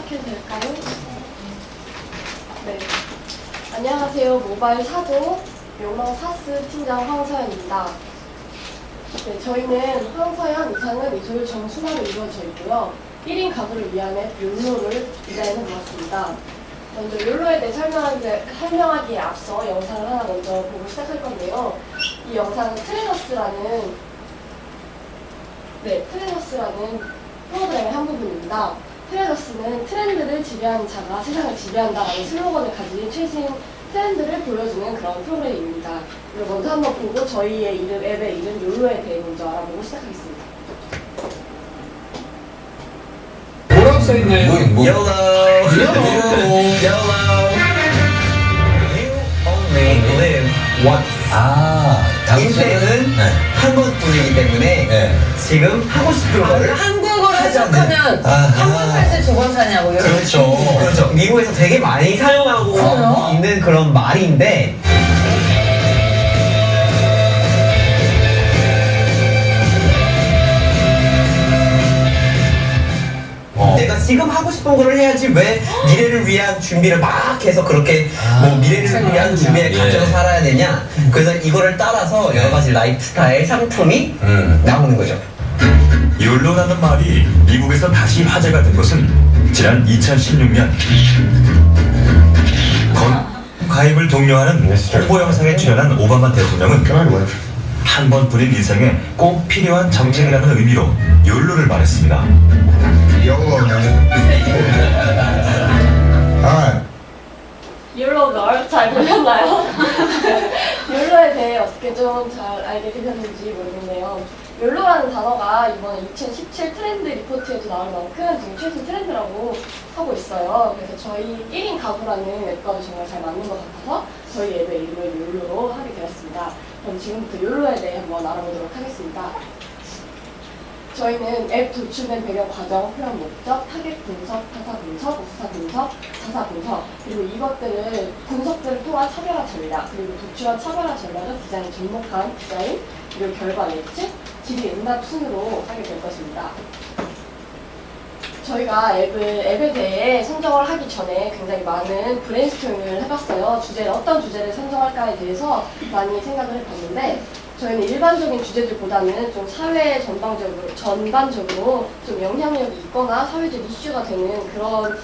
시작해도 될까요? 네. 안녕하세요. 모바일 사고 용망 사스 팀장 황서연입니다. 네, 저희는 황서연, 이상은, 이소율, 정순화로 이루어져 있고요. 1인 가구를 위한 앱 욜로를 디자인해 보았습니다. 먼저 욜로에 대해 설명하기에 앞서 영상을 하나 먼저 보고 시작할 건데요. 이 영상은 트레너스라는 프로그램의 한 부분입니다. 트레너스는 트렌드를 지배하는 자가 세상을 지배한다라는 슬로건을 가진 최신 트렌드를 보여주는 그런 프로그램입니다. 그리고 먼저 한번 보고 저희의 앱의 이름 욜로에 대해 먼저 알아보고 시작하겠습니다. 뭐라고 써있나요? YOLO. You only live once. 인생은 한 번뿐이기 때문에 지금 하고 싶은 거를 한국어로 하자는. 해석하면 한 번 살 때 두 번 사냐고 이런 그렇죠. 미국에서 되게 많이 사용하고 그래요? 있는 그런 말인데 내가 지금 하고 싶은 거를 해야지 왜 미래를 위한 준비를 막 해서 그렇게 뭐 미래를 위한 준비에 갇혀서 살아야 되냐. 그래서 이거를 따라서 여러 가지 라이프스타일 상품이 나오는 거죠. 욜로라는 말이 미국에서 다시 화제가 된 것은 지난 2016년 가입을 독려하는 홍보 영상에 출연한 오바마 대통령은 한 번뿐인 인생에 꼭 필요한 정책이라는 의미로 욜로를 말했습니다. 욜로걸 잘 보셨나요? 욜로에 대해 어떻게 좀 잘 알게 되셨는지 모르겠네요. 욜로라는 단어가 이번에 2017 트렌드 리포트에도 나올 만큼 지금 최신 트렌드라고 하고 있어요. 그래서 저희 1인 가구라는 앱과도 정말 잘 맞는 것 같아서 저희 앱의 이름을 욜로로 하게 되었습니다. 그럼 지금부터 욜로에 대해 한번 알아보도록 하겠습니다. 저희는 앱 도출된 배경 과정, 표현 목적, 타겟 분석, 타사 분석, 우사 분석, 자사 분석, 그리고 이것들을 분석들을 통한 차별화 전략, 그리고 도출한 차별화 전략은 디자인 접목한 디자인, 그리고 결과 예측, 질의 응답 순으로 하게 될 것입니다. 저희가 앱에 대해 선정을 하기 전에 굉장히 많은 브레인스토밍을 해봤어요. 어떤 주제를 선정할까에 대해서 많이 생각을 해봤는데 저희는 일반적인 주제들보다는 좀 사회 전반적으로 좀 영향력이 있거나 사회적 이슈가 되는 그런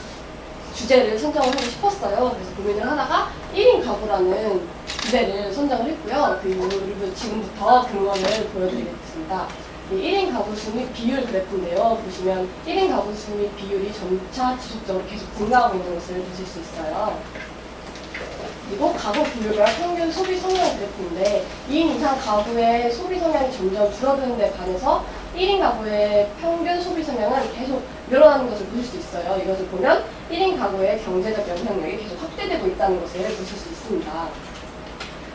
주제를 선정을 하고 싶었어요. 그래서 고민을 하다가 1인 가구라는 주제를 선정을 했고요. 그리고 지금부터 근거를 보여드리겠습니다. 1인 가구 수 및 비율 그래프인데요. 보시면 1인 가구 수 및 비율이 점차 지속적으로 계속 증가하고 있는 것을 보실 수 있어요. 그리고 가구 비율과 평균 소비 성향 그래프인데 2인 이상 가구의 소비 성향이 점점 줄어드는 데 반해서 1인 가구의 평균 소비 성향은 계속 늘어나는 것을 보실 수 있어요. 이것을 보면 1인 가구의 경제적 영향력이 계속 확대되고 있다는 것을 보실 수 있습니다.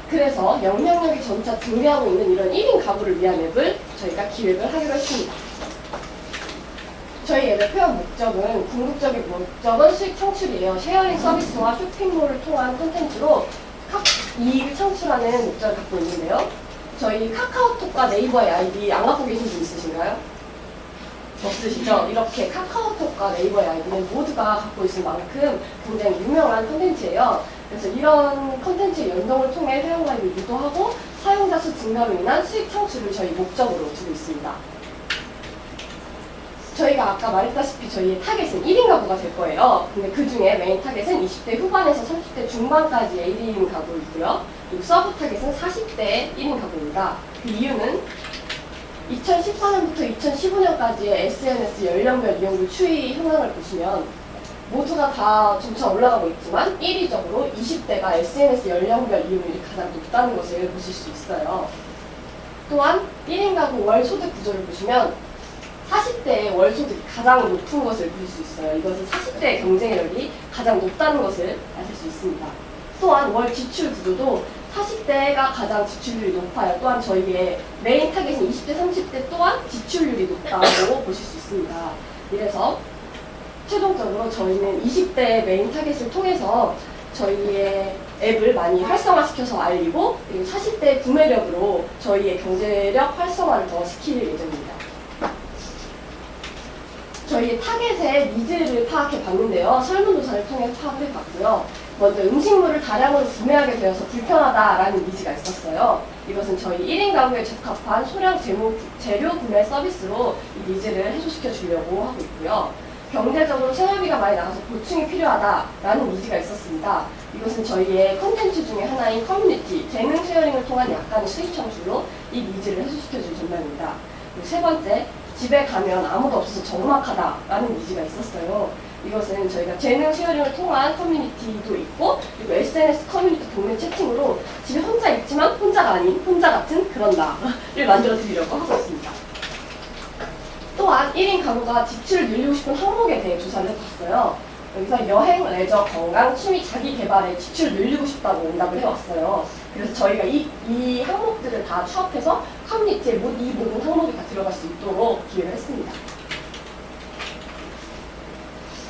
그래서 영향력이 점차 증대하고 있는 이런 1인 가구를 위한 앱을 저희가 기획을 하기로 했습니다. 저희 앱의 표현 목적은 궁극적인 목적은 수익 창출이에요. 쉐어링 서비스와 쇼핑몰을 통한 콘텐츠로 이익을 창출하는 목적을 갖고 있는데요. 저희 카카오톡과 네이버의 아이디 안 갖고 계신 분 있으신가요? 없으시죠? 이렇게 카카오톡과 네이버의 아이디는 모두가 갖고 있을 만큼 굉장히 유명한 콘텐츠예요. 그래서 이런 콘텐츠의 연동을 통해 회원가입을 유도하고 사용자 수 증가로 인한 수익 창출을 저희 목적으로 두고 있습니다. 저희가 아까 말했다시피 저희의 타겟은 1인 가구가 될 거예요. 근데 그 중에 메인 타겟은 20대 후반에서 30대 중반까지의 1인 가구이고요. 그리고 서브 타겟은 40대 1인 가구입니다. 그 이유는 2014년부터 2015년까지의 SNS 연령별 이용률 추이 현황을 보시면 모두가 다 점차 올라가고 있지만 1위적으로 20대가 SNS 연령별 이용률이 가장 높다는 것을 보실 수 있어요. 또한 1인 가구 월 소득 구조를 보시면 40대의 월 소득이 가장 높은 것을 보실 수 있어요. 이것은 40대의 경쟁력이 가장 높다는 것을 아실 수 있습니다. 또한 월 지출 구조도 40대가 가장 지출률이 높아요. 또한 저희의 메인 타겟인 20대, 30대 또한 지출률이 높다고 보실 수 있습니다. 이래서 최종적으로 저희는 20대 메인 타겟을 통해서 저희의 앱을 많이 활성화시켜서 알리고 그리고 40대 구매력으로 저희의 경제력 활성화를 더 시킬 예정입니다. 저희 타겟의 니즈를 파악해 봤는데요. 설문조사를 통해 파악을 해봤고요. 먼저 음식물을 다량으로 구매하게 되어서 불편하다라는 니즈가 있었어요. 이것은 저희 1인 가구에 적합한 소량 재료 구매 서비스로 이 니즈를 해소시켜 주려고 하고 있고요. 경제적으로 생활비가 많이 나가서 보충이 필요하다라는 니즈가 있었습니다. 이것은 저희의 컨텐츠 중에 하나인 커뮤니티, 재능 쉐어링을 통한 약간의 수익 창출로 이 니즈를 해소시켜 줄 전략입니다. 그리고 세 번째, 집에 가면 아무도 없어서 적막하다라는 니즈가 있었어요. 이것은 저희가 재능 쉐어링을 통한 커뮤니티도 있고, 그리고 SNS 커뮤니티 동네 채팅으로 집에 혼자 있지만 혼자가 아닌 혼자 같은 그런 나를 만들어 드리려고 하고 있습니다. 또한 1인 가구가 지출을 늘리고 싶은 항목에 대해 조사를 해봤어요. 여기서 여행, 레저, 건강, 취미, 자기 개발에 지출을 늘리고 싶다고 응답을 해왔어요. 그래서 저희가 이 항목들을 다 추합해서 커뮤니티에 이 모든 항목이 다 들어갈 수 있도록 기획을 했습니다.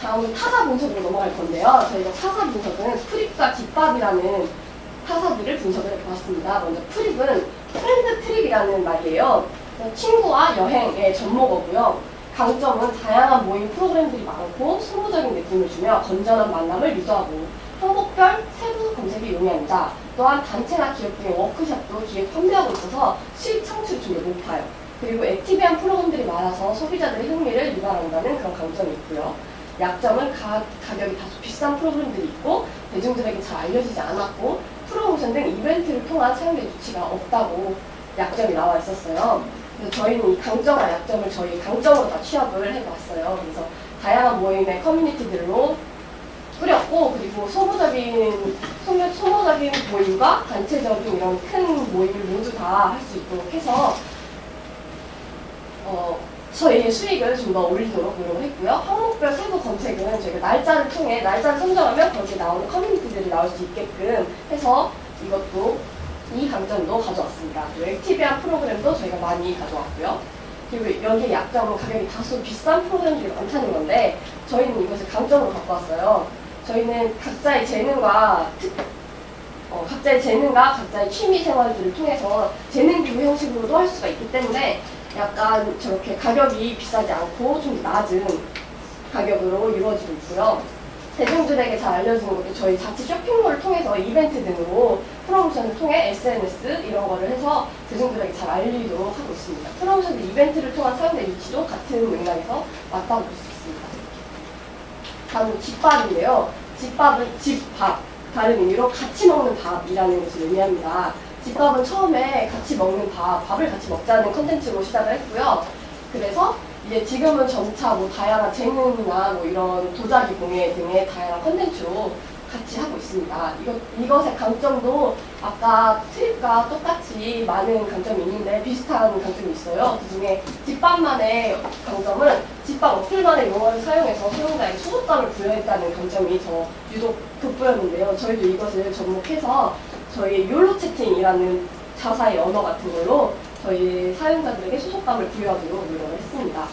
다음은 타사 분석으로 넘어갈 건데요. 저희가 타사 분석은 프립과 집밥이라는 타사들을 분석을 해보았습니다. 먼저 프립은 프렌드 트립이라는 말이에요. 친구와 여행의 접목어고요. 강점은 다양한 모임 프로그램들이 많고 소모적인 느낌을 주며 건전한 만남을 유도하고 항목별 세부 검색이 용이합니다. 또한 단체나 기업 등의 워크숍도 기획 판매하고 있어서 수익 창출 중에 높아요. 그리고 액티비한 프로그램들이 많아서 소비자들의 흥미를 유발한다는 그런 강점이 있고요. 약점은 가격이 다소 비싼 프로그램들이 있고 대중들에게 잘 알려지지 않았고 프로모션 등 이벤트를 통한 사용자 유치가 없다고 약점이 나와 있었어요. 그래서 저희는 이 강점과 약점을 저희 강점으로 다 취합을 해봤어요. 그래서 다양한 모임의 커뮤니티들로 꾸렸고, 그리고 소모적인 모임과 단체적인 이런 큰 모임을 모두 다 할 수 있도록 해서 저희의 수익을 좀 더 올리도록 노력을 했고요. 항목별 세부 검색은 저희가 날짜를 선정하면 거기에 나오는 커뮤니티들이 나올 수 있게끔 해서 이 강점도 가져왔습니다. 그리고 액티비한 프로그램도 저희가 많이 가져왔고요. 그리고 여기에 약점은 가격이 다소 비싼 프로그램들이 많다는 건데 저희는 이것을 강점으로 갖고 왔어요. 저희는 각자의 재능과 각자의 취미 생활들을 통해서 재능 기부 형식으로도 할 수가 있기 때문에 약간 저렇게 가격이 비싸지 않고 좀 낮은 가격으로 이루어지고 있고요. 대중들에게 잘 알려지는 것도 저희 자체 쇼핑몰을 통해서 이벤트 등으로 프로모션을 통해 SNS 이런 거를 해서 대중들에게 잘 알리도록 하고 있습니다. 프로모션 이벤트를 통한 사용자 유치도 같은 맥락에서 맞다고 볼 수 있습니다. 다음은 집밥인데요. 집밥은 집밥, 다른 의미로 같이 먹는 밥이라는 것을 의미합니다. 집밥은 처음에 같이 먹는 밥을 같이 먹자는 컨텐츠로 시작을 했고요. 그래서 이제 지금은 점차 다양한 재능이나 이런 도자기 공예 등의 다양한 컨텐츠로 같이 하고 있습니다. 이것의 강점도 아까 트립과 똑같이 많은 강점이 있는데 비슷한 강점이 있어요. 그 중에 집밥만의 강점은 집밥 어플만의 용어를 사용해서 사용자에게 소속감을 부여했다는 강점이 유독 돋보였는데요. 저희도 이것을 접목해서 저희 욜로 채팅이라는 자사의 언어 같은 걸로 저희 사용자들에게 소속감을 부여하도록 노력을 했습니다.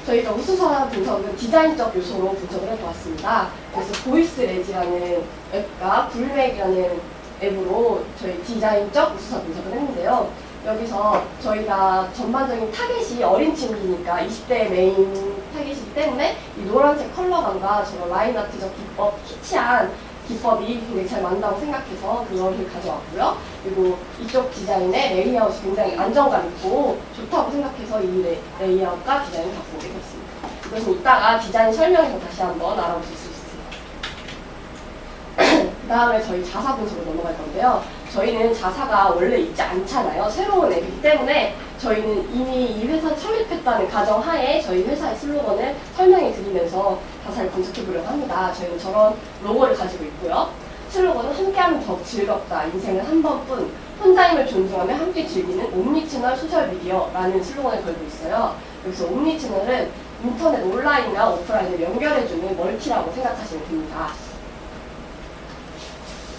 저희가 우수사 분석은 디자인적 요소로 분석을 해보았습니다. 그래서 보이스레지라는 앱과 불맥이라는 앱으로 저희 디자인적 우수사 분석을 했는데요. 여기서 저희가 전반적인 타겟이 어린 친구니까 20대 메인 타겟이기 때문에 이 노란색 컬러감과 저런 라인 아트적 기법, 키치한 기법이 굉장히 잘 맞는다고 생각해서 그걸 가져왔고요. 그리고 이쪽 디자인의 레이아웃이 굉장히 안정감 있고 좋다고 생각해서 이 레이아웃과 디자인을 갖고 오게 됐습니다. 이것은 이따가 디자인 설명에서 다시 한번 알아보실 수 있습니다. 그 다음에 저희 자사 분석으로 넘어갈 건데요. 저희는 자사가 원래 있지 않잖아요. 새로운 앱이기 때문에 저희는 이미 이 회사 설립했다는 가정하에 저희 회사의 슬로건을 설명해 드리면서 자사를 분석해 보려고 합니다. 저희는 저런 로고를 가지고 있고요. 슬로건은 함께하면 더욱 즐겁다. 인생은 한 번뿐. 혼자임을 존중하며 함께 즐기는 옴니채널 소셜미디어라는 슬로건을 걸고 있어요. 여기서 옴니채널은 인터넷 온라인과 오프라인을 연결해주는 멀티라고 생각하시면 됩니다.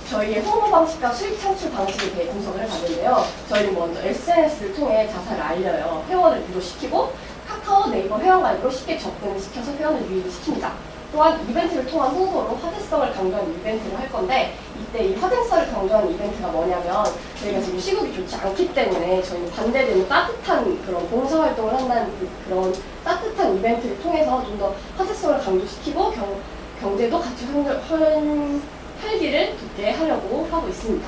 저희의 홍보 방식과 수익 창출 방식에 대해 분석을 해봤는데요. 저희는 먼저 SNS를 통해 자사를 알려요. 회원을 유도시키고 카카오, 네이버 회원가입으로 쉽게 접근을 시켜서 회원을 유입시킵니다. 또한 이벤트를 통한 홍보로 화제성을 강조하는 이벤트를 할 건데 이때 이 화제성을 강조하는 이벤트가 뭐냐면 저희가 지금 시국이 좋지 않기 때문에 저희는 반대되는 따뜻한 그런 봉사활동을 한다는 그런 따뜻한 이벤트를 통해서 좀 더 화제성을 강조시키고 경제도 같이 활기를 돋게 하려고 하고 있습니다.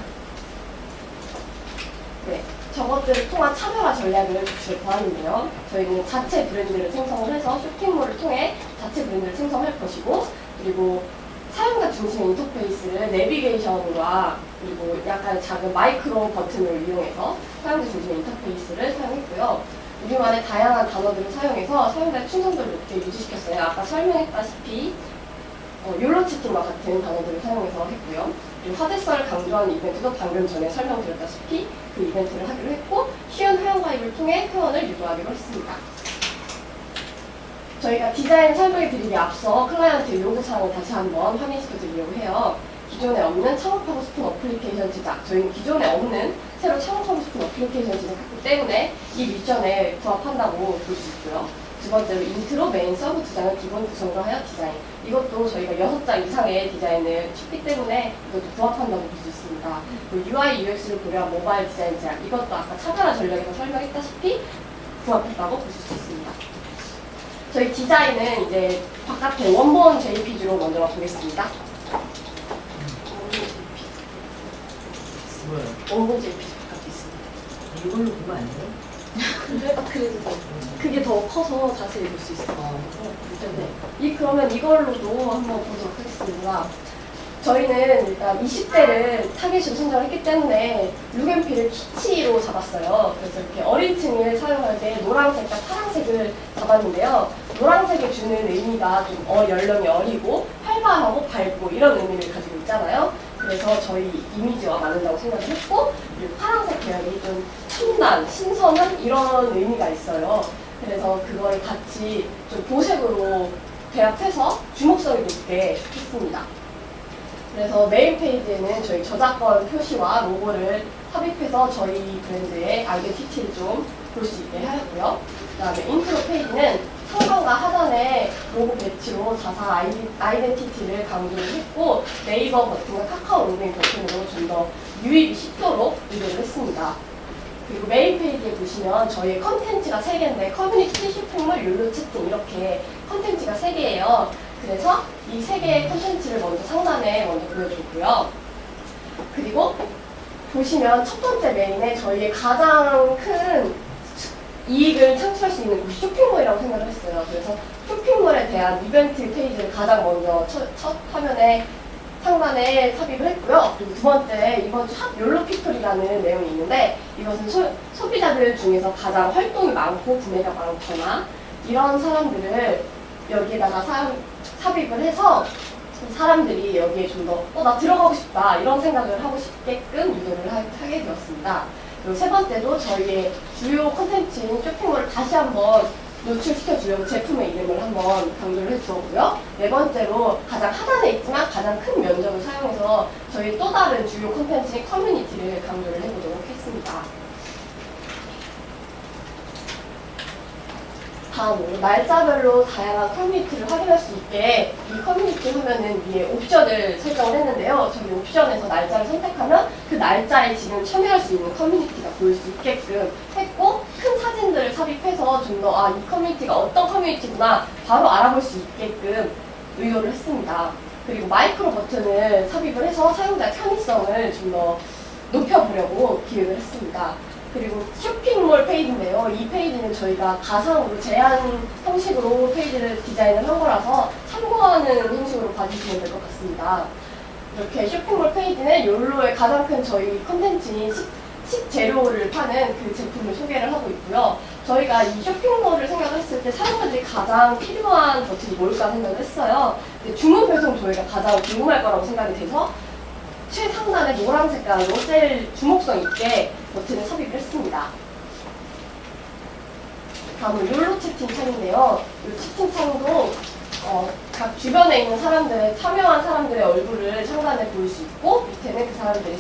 네, 저것들을 통한 차별화 전략을 주로 보았는데요. 저희는 자체 브랜드를 생성을 해서 쇼핑몰을 통해 자체 브랜드를 생성할 것이고, 그리고 사용자 중심의 인터페이스를 내비게이션과 그리고 약간 작은 마이크로 버튼을 이용해서 사용자 중심의 인터페이스를 사용했고요. 우리만의 다양한 단어들을 사용해서 사용자의 충성도를 높게 유지시켰어요. 아까 설명했다시피 욜로 채팅과 같은 단어들을 사용해서 했고요. 그리고 화제성을 강조하는 이벤트도 방금 전에 설명드렸다시피 그 이벤트를 하기로 했고, 쉬운 회원가입을 통해 회원을 유도하기로 했습니다. 저희가 디자인 설명해 드리기 앞서 클라이언트 요구사항을 다시 한번 확인시켜 드리려고 해요. 기존에 없는 창업하고 싶은 어플리케이션 제작, 저희는 기존에 없는 새로 창업하고 싶은 어플리케이션 제작했기 때문에 이 미션에 부합한다고 볼 수 있고요. 두 번째로 인트로, 메인, 서브 두 장을 기본 구성으로 하여 디자인. 이것도 저희가 6장 이상의 디자인을 찍기 때문에 이것도 부합한다고 볼 수 있습니다. 그리고 UI, UX를 고려한 모바일 디자인 제작. 이것도 아까 차별화 전략에서 설명했다시피 부합했다고 보실 수 있습니다. 저희 디자인은 이제 바깥에 원본 JPG로 먼저 보겠습니다. 원본 JPG 바깥에 있습니다. 이걸로 보면 안 돼요? 그래도 그게 더 커서 자세히 볼 수 있어요. 네. 그러면 이걸로도 한번 보도록 하겠습니다. 저희는 일단 20대를 타겟으로 선정했기 때문에 룩앤필을 키치로 잡았어요. 그래서 이렇게 어린 층을 사용할 때 노란색과 파란색을 잡았는데요. 노란색이 주는 의미가 좀 연령이 어리고 활발하고 밝고 이런 의미를 가지고 있잖아요. 그래서 저희 이미지와 맞는다고 생각을 했고, 그리고 파란색 계열이 좀 촌난, 신선한 이런 의미가 있어요. 그래서 그걸 같이 좀 도색으로 배합해서 주목성이 높게 했습니다. 그래서 메인 페이지에는 저희 저작권 표시와 로고를 삽입해서 저희 브랜드의 아이덴티티를 좀 볼 수 있게 하였고요. 그 다음에 인트로 페이지는 상단과 하단에 로고 배치로 자사 아이덴티티를 강조를 했고, 네이버 버튼과 카카오 롱링 버튼으로 좀 더 유입이 쉽도록 의도를 했습니다. 그리고 메인 페이지에 보시면 저희 컨텐츠가 3개인데 커뮤니티, 쇼핑몰, 욜로 채팅 이렇게 컨텐츠가 3개예요. 그래서 이 3개의 컨텐츠를 먼저 상단에 먼저 보여줬고요. 그리고 보시면 첫 번째 메인에 저희의 가장 큰 이익을 창출할 수 있는 곳이 쇼핑몰이라고 생각을 했어요. 그래서 쇼핑몰에 대한 이벤트 페이지를 가장 먼저 첫 화면에 상단에 삽입을 했고요. 그리고 두 번째, 이번 주 핫 욜로 피플이라는 내용이 있는데, 이것은 소비자들 중에서 가장 활동이 많고 구매가 많거나 이런 사람들을 여기에다가 삽입을 해서 사람들이 여기에 좀 더 나 들어가고 싶다 이런 생각을 하고 싶게끔 유도를 하게 되었습니다. 그리고 세 번째도 저희의 주요 콘텐츠인 쇼핑몰을 다시 한번 노출시켜 주려고 제품의 이름을 한번 강조를 해주었고요. 네 번째로 가장 하단에 있지만 가장 큰 면적을 사용해서 저희 또 다른 주요 콘텐츠인 커뮤니티를 강조를 해보도록 했습니다. 다음으로 날짜별로 다양한 커뮤니티를 확인할 수 있게 이 커뮤니티 화면은 위에 옵션을 설정을 했는데요. 저기 옵션에서 날짜를 선택하면 그 날짜에 지금 참여할 수 있는 커뮤니티가 보일 수 있게끔 했고, 큰 사진들을 삽입해서 좀 더 이 커뮤니티가 어떤 커뮤니티구나 바로 알아볼 수 있게끔 의도를 했습니다. 그리고 마이크로 버튼을 삽입을 해서 사용자의 편의성을 좀 더 높여보려고 기획을 했습니다. 그리고 쇼핑몰 페이지인데요. 이 페이지는 저희가 가상으로 제한 형식으로 페이지를 디자인을 한 거라서 참고하는 형식으로 봐주시면 될 것 같습니다. 이렇게 쇼핑몰 페이지는 욜로의 가장 큰 저희 컨텐츠인 식재료를 파는 그 제품을 소개를 하고 있고요. 저희가 이 쇼핑몰을 생각했을 때 사용자들이 가장 필요한 버튼이 뭘까 생각을 했어요. 주문 배송 저희가 가장 궁금할 거라고 생각이 돼서 최상단의 노란 색깔로 제일 주목성 있게 버튼을 삽입을 했습니다. 다음은 욜로 채팅창인데요. 이 채팅창도 각 주변에 있는 사람들의 참여한 사람들의 얼굴을 상단에 보일 수 있고, 밑에는 그 사람들이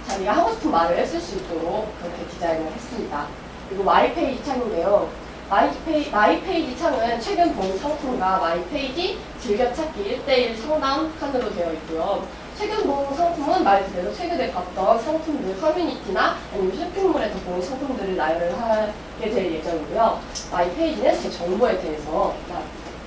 자기가 하고 싶은 말을 쓸 수 있도록 그렇게 디자인을 했습니다. 그리고 마이페이지 창인데요. 마이페이지 창은 최근 본 상품과 마이페이지 즐겨찾기 1:1 상담 칸으로 되어 있고요. 최근 본 상품은 말 그대로 최근에 봤던 상품들 커뮤니티나 아니면 쇼핑몰에서 본 상품들을 나열을 하게 될 예정이고요. 마이 페이지는 제 정보에 대해서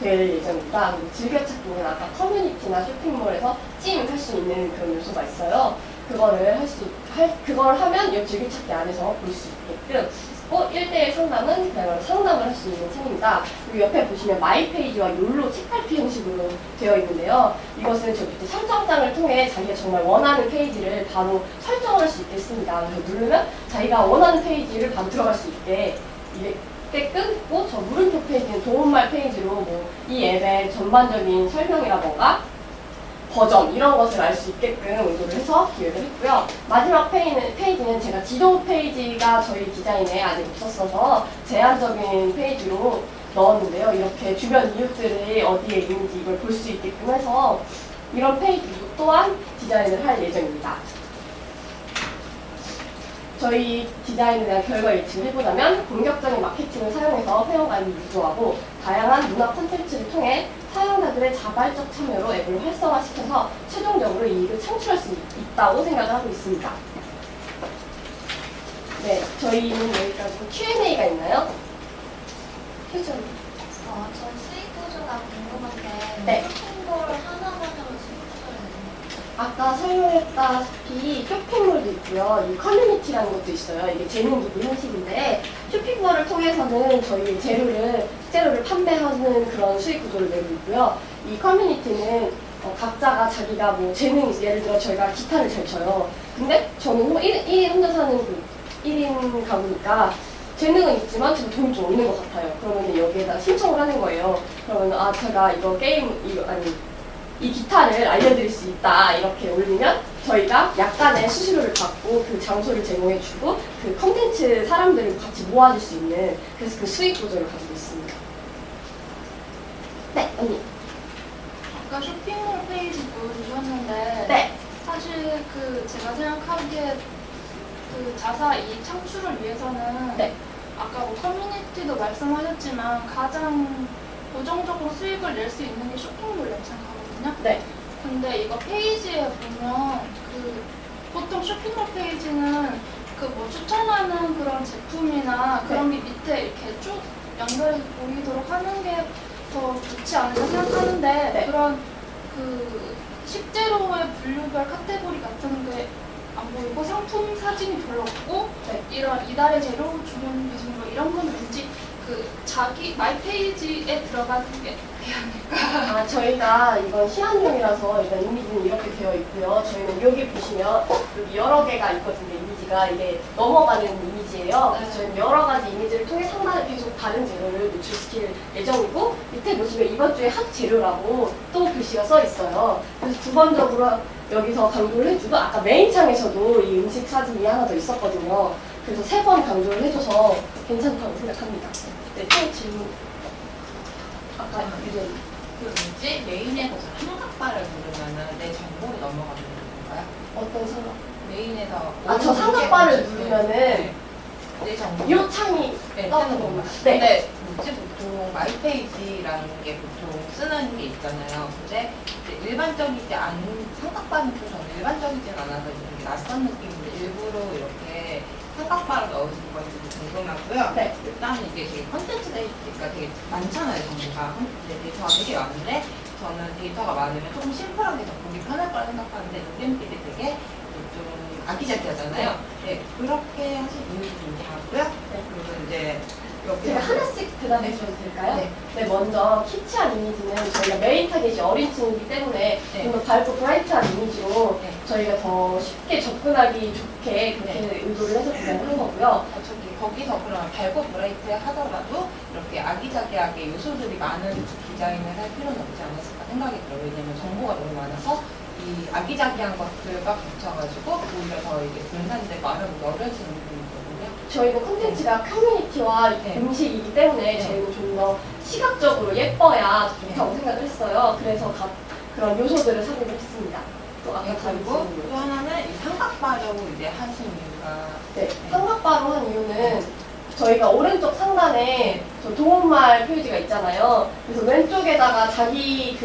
될 예정입니다. 그리고 즐겨찾기는 아까 커뮤니티나 쇼핑몰에서 찜할 수 있는 그런 요소가 있어요. 그걸 하면 이 즐겨찾기 안에서 볼 수 있게끔 1대1 상담은 그냥 상담을 할 수 있는 책입니다. 그리고 옆에 보시면 마이 페이지와 욜로 책갈피 형식으로 되어 있는데요. 이것은 저 밑에 설정장을 통해 자기가 정말 원하는 페이지를 바로 설정을 할 수 있겠습니다. 그래서 누르면 자기가 원하는 페이지를 바로 들어갈 수 있게끔 했고, 저 물음표 페이지는 도움말 페이지로 뭐 이 앱의 전반적인 설명이라던가 버전 이런 것을 알 수 있게끔 의도를 해서 기획을 했고요. 마지막 페이지는 제가 지도 페이지가 저희 디자인에 아직 없었어서 제한적인 페이지로 넣었는데요. 이렇게 주변 이웃들이 어디에 있는지 이걸 볼 수 있게끔 해서 이런 페이지 또한 디자인을 할 예정입니다. 저희 디자인에 대한 결과 예측을 해보자면 공격적인 마케팅을 사용해서 회원가입을 유도하고 다양한 문화 콘텐츠를 통해 사용자들의 자발적 참여로 앱을 활성화시켜서 최종적으로 이익을 창출할 수 있다고 생각을 하고 있습니다. 네, 저희는 여기까지 Q&A가 있나요? 전 수익 구조가 궁금한데 네. 쇼핑몰 하나만으로 수익 구조를 아까 설명했다시피 쇼핑몰도 있고요. 이 커뮤니티라는 것도 있어요. 이게 재능 기부 형식인데 쇼핑몰을 통해서는 저희 재료를 판매하는 그런 수익 구조를 내고 있고요. 이 커뮤니티는 각자가 자기가 뭐 재능, 예를 들어 저희가 기타를 잘 쳐요. 근데 저는 1인 혼자 사는 1인 가구니까 재능은 있지만 제가 돈이 좀 없는 것 같아요. 그러면 여기에다 신청을 하는 거예요. 그러면 제가 이 기타를 알려드릴 수 있다 이렇게 올리면 저희가 약간의 수수료를 받고 그 장소를 제공해주고 그 컨텐츠 사람들을 같이 모아줄 수 있는, 그래서 그 수익 구조를 가지고 있습니다. 네, 언니. 아까 쇼핑몰 페이지 보여주셨는데 네. 사실 제가 생각하기에 자사 이익 창출을 위해서는 네. 아까 뭐 커뮤니티도 말씀하셨지만 가장 고정적으로 수익을 낼 수 있는 게 쇼핑몰 생각하거든요. 네. 근데 이거 페이지에 보면 보통 쇼핑몰 페이지는 뭐 추천하는 그런 제품이나 그런 게 밑에 이렇게 쭉 연결해서 보이도록 하는 게 더 좋지 않을까 생각하는데 네. 그런 식재료의 분류별 카테고리 같은 게 안 보이고 상품 사진이 별로 없고 네. 이런 이달의 재료 주문 배송 이런 거는 왠지 자기 마이 페이지에 들어가는 게 아닐까. 저희가 이건 시안용이라서 일단 이미지는 이렇게 되어 있고요. 저희는 여기 보시면 여기 여러 개가 있거든요. 이미지가 이게 넘어가는 이미지예요. 그래서 저희는 여러 가지 이미지를 통해 상단에 계속 다른 재료를 노출시킬 예정이고, 밑에 보시면 이번 주에 핫 재료라고 또 글씨가 써 있어요. 그래서 두 번적으로 여기서 강조를 해주고, 아까 메인 창에서도 이 음식 사진이 하나 더 있었거든요. 그래서 3번 강조를 해줘서 괜찮다고 생각합니다. 네, 또 질문. 아까 유전. 뭐지? 메인에서 삼각바를 누르면은 내 정보로 넘어가는 건가요? 어떤 상황? 메인에서 저 삼각바를 누르면은 내 정보. 이 창이 네, 떠는 뜨는 겁니다. 겁니다. 네. 근데 뭐지? 보통 마이페이지라는 게 보통 쓰는 게 있잖아요. 근데 이제 일반적이지 않은 삼각바는 좀 저는 일반적이진 않아서 좀 낯선 느낌인데 일부러 이렇게 삼각바를 넣으신 건지 궁금하고요. 네. 일단 이게 되게 컨텐츠 데이터가 되게 많잖아요, 정보가. 데이터가 되게 많은데 저는 데이터가 많으면 조금 심플하게 더 보기 편할 거라 생각하는데 눈림필이 되게 좀 아기자기하잖아요. 네, 그렇게 하실 이유도 좀 이해하고요. 네. 그리고 이제 여기 제가 하나씩 대답해 주셔도 될까요? 네. 네, 먼저 키치한 이미지는 저희가 메인 타겟이 어린 친구이기 때문에 네. 좀 더 밝고 브라이트한 이미지로 네. 저희가 더 쉽게 접근하기 좋게 그렇게 의도를 해서 디자인한 거고요. 거기서 그런 밝고 브라이트 하더라도 이렇게 아기자기하게 요소들이 많은 디자인을 할 필요는 없지 않았을까 생각이 들어요. 왜냐면 정보가 너무 많아서 이 아기자기한 것들과 겹쳐가지고 오히려 더 이게 분산되고 알아보기 어려지는 부분이 있거든요. 저희는 콘텐츠가 커뮤니티와 네. 음식이기 때문에 네. 저희는 좀 더 시각적으로 예뻐야 좋다고 생각을 했어요. 그래서 그런 요소들을 삽입을 했습니다. 또 아까 그리고 또 하나는 이 삼각바라고 이제 하신 이유가 네, 삼각바로 한 이유는 저희가 오른쪽 상단에 저 도움말 표지가 있잖아요. 그래서 왼쪽에다가 자기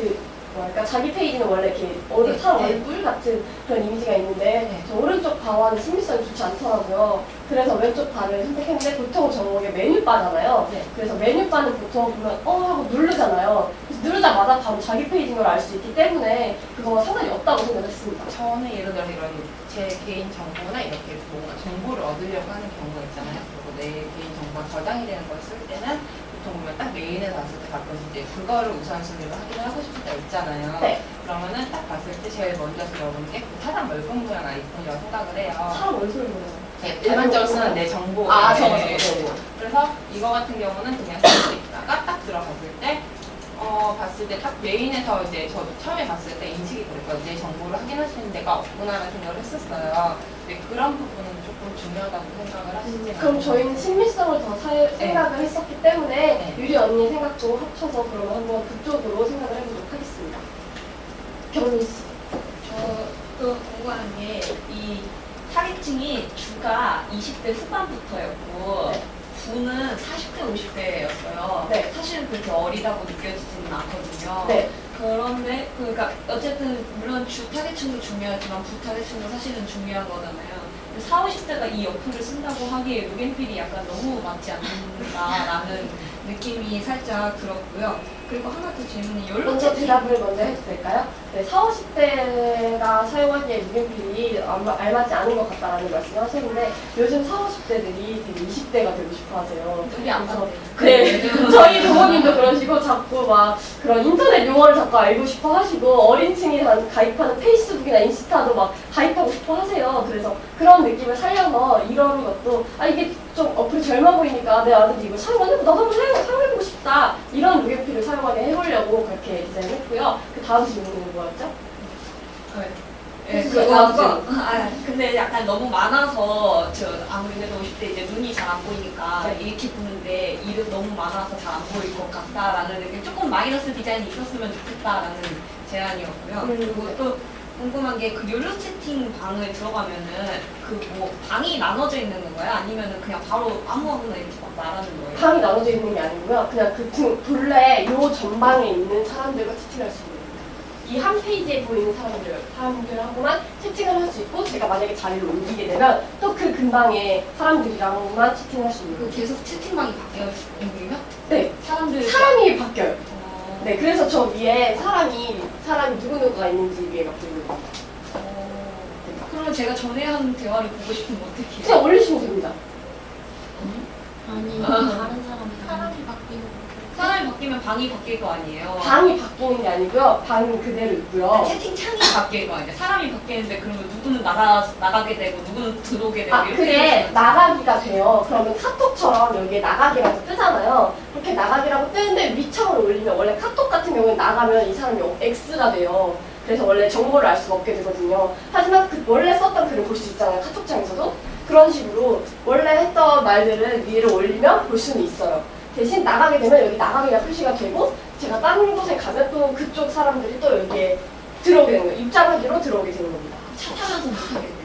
뭐랄까 자기 페이지는 원래 이렇게 사람 얼굴 같은 그런 이미지가 있는데 저 오른쪽 바와는 친밀성이 좋지 않더라고요. 그래서 왼쪽 바를 선택했는데 보통 저게 메뉴바잖아요. 그래서 메뉴바는 보통 보면 하고 누르잖아요. 그래서 누르자마자 바로 자기 페이지인 걸 알 수 있기 때문에 그거와 상관이 없다고 생각했습니다. 저는 예를 들어서 이런 제 개인 정보나 이렇게 뭔가 정보를 얻으려고 하는 경우가 있잖아요. 그리고 내 개인 정보가 저장이 되는 걸 쓸 때는 보통 보면 딱 메인에 갔을 때 가끔씩 이제 그거를 우선순위로 확인을 하고 싶을 때가 있잖아요. 네. 그러면은 딱 봤을 때 제일 먼저 들어오는 게 그 사람 얼굴 모양 아이콘이라고 생각을 해요. 사람 얼굴 보여요. 네, 일반적으로 쓰는 내 정보. 네. 그래서 이거 같은 경우는 그냥 쓸 수 있다가 딱 들어갔을 때 봤을 때 딱 메인에서 이제 저도 처음에 봤을 때 인식이 그랬거든요. 내 정보를 확인할 수 있는 데가 없구나라는 생각을 했었어요. 근데 그런 부분은 조금 중요하다고 생각을 하시지 그럼 저희는 친밀성을 더 생각을 했었기 때문에 유리 언니의 생각도 합쳐서 그러면 한번 그쪽으로 생각을 해보도록 하겠습니다. 경민 씨. 저도 궁금한 게 이 타겟층이 주가 20대 후반부터였고 부는 40대, 50대였어요. 네. 사실은 그렇게 어리다고 느껴지지는 않거든요. 네. 그런데 그러니까 어쨌든 물론 주 타겟층도 중요하지만 부 타겟층도 사실은 중요하거든요. 40, 50대가 이 어플을 쓴다고 하기에 루겐필이 약간 너무 맞지 않는다라는 느낌이 살짝 들었고요. 그리고 하나 더 질문이 연료 먼저 채팅. 대답을 먼저 해도 될까요? 네, 40, 50대가 사용하기에 무겐필이 알맞지 않은 것 같다라는 말씀을 하셨는데 요즘 40, 50대들이 되게 20대가 되고 싶어 하세요. 우리 안 그래서 그래요. 네, 저희 부모님도 그러시고 자꾸 막 그런 인터넷 용어를 자꾸 알고 싶어 하시고 어린 층이 가입하는 페이스북이나 인스타도 막 가입하고 싶어 하세요. 그래서 그런 느낌을 살려서 이런 것도 이게 좀 어플이 젊어 보이니까 내 아들이 이거 사용하고 나도 한번 사용해보고 싶다 이런 무게피를 사용하게 해보려고 그렇게 디자인했고요. 그 다음 질문은 뭐였죠? 네, 그거 근데 약간 너무 많아서 아무래도 50대 이제 눈이 잘 안 보이니까 네. 이렇게 보는데 이름 너무 많아서 잘 안 보일 것 같다라는 느낌. 조금 마이너스 디자인이 있었으면 좋겠다라는 제안이었고요. 그리고 또 궁금한 게 그 욜로 채팅 방을 들어가면은 그 뭐 방이 나눠져 있는 건가요? 아니면은 그냥 바로 아무거나 이렇게 막 말하는 거예요? 방이 나눠져 있는 게 아니고요. 그냥 본래 요 전방에 있는 사람들과 채팅할 수 있는 겁니다. 이 한 페이지에 보이는 사람들하고만 채팅을 할 수 있고 제가 만약에 자리를 옮기게 되면 또 그 근방에 사람들이랑만 채팅할 수 있는 그 거예요. 계속 채팅방이 바뀌어요? 네. 사람이 바뀌어요. 네, 그래서 저 위에 사람이 누구누구가 있는지 위에 막 보이는 겁니다. 그러면 제가 전에 한 대화를 보고 싶으면 어떻게 해요? 그냥 올리시면 됩니다. 아니 다른 사람이 사람이 바뀌면 방이 바뀔 거 아니에요? 방이 바뀌는 게 아니고요. 방은 그대로 있고요. 채팅창이 바뀔 거 아니에요? 사람이 바뀌는데 그러면 누구는 나가게 되고 누구는 들어오게 되고 이렇게 그게 되잖아요. 나가기가 돼요. 그러면 카톡처럼 여기에 나가기라고 뜨잖아요. 그렇게 나가기라고 뜨는데 위창을 올리면 원래 카톡 같은 경우에 나가면 이 사람이 X가 돼요. 그래서 원래 정보를 알 수가 없게 되거든요. 하지만 원래 썼던 글을 볼 수 있잖아요. 카톡창에서도. 그런 식으로 원래 했던 말들을 위로 올리면 볼 수는 있어요. 대신 나가게 되면 여기 나가기가 표시가 되고 제가 다른 곳에 가면 또 그쪽 사람들이 또 여기에 들어오게 되는 거예요. 입장하기로 들어오게 되는 겁니다. 차 타면서 못하게 돼요.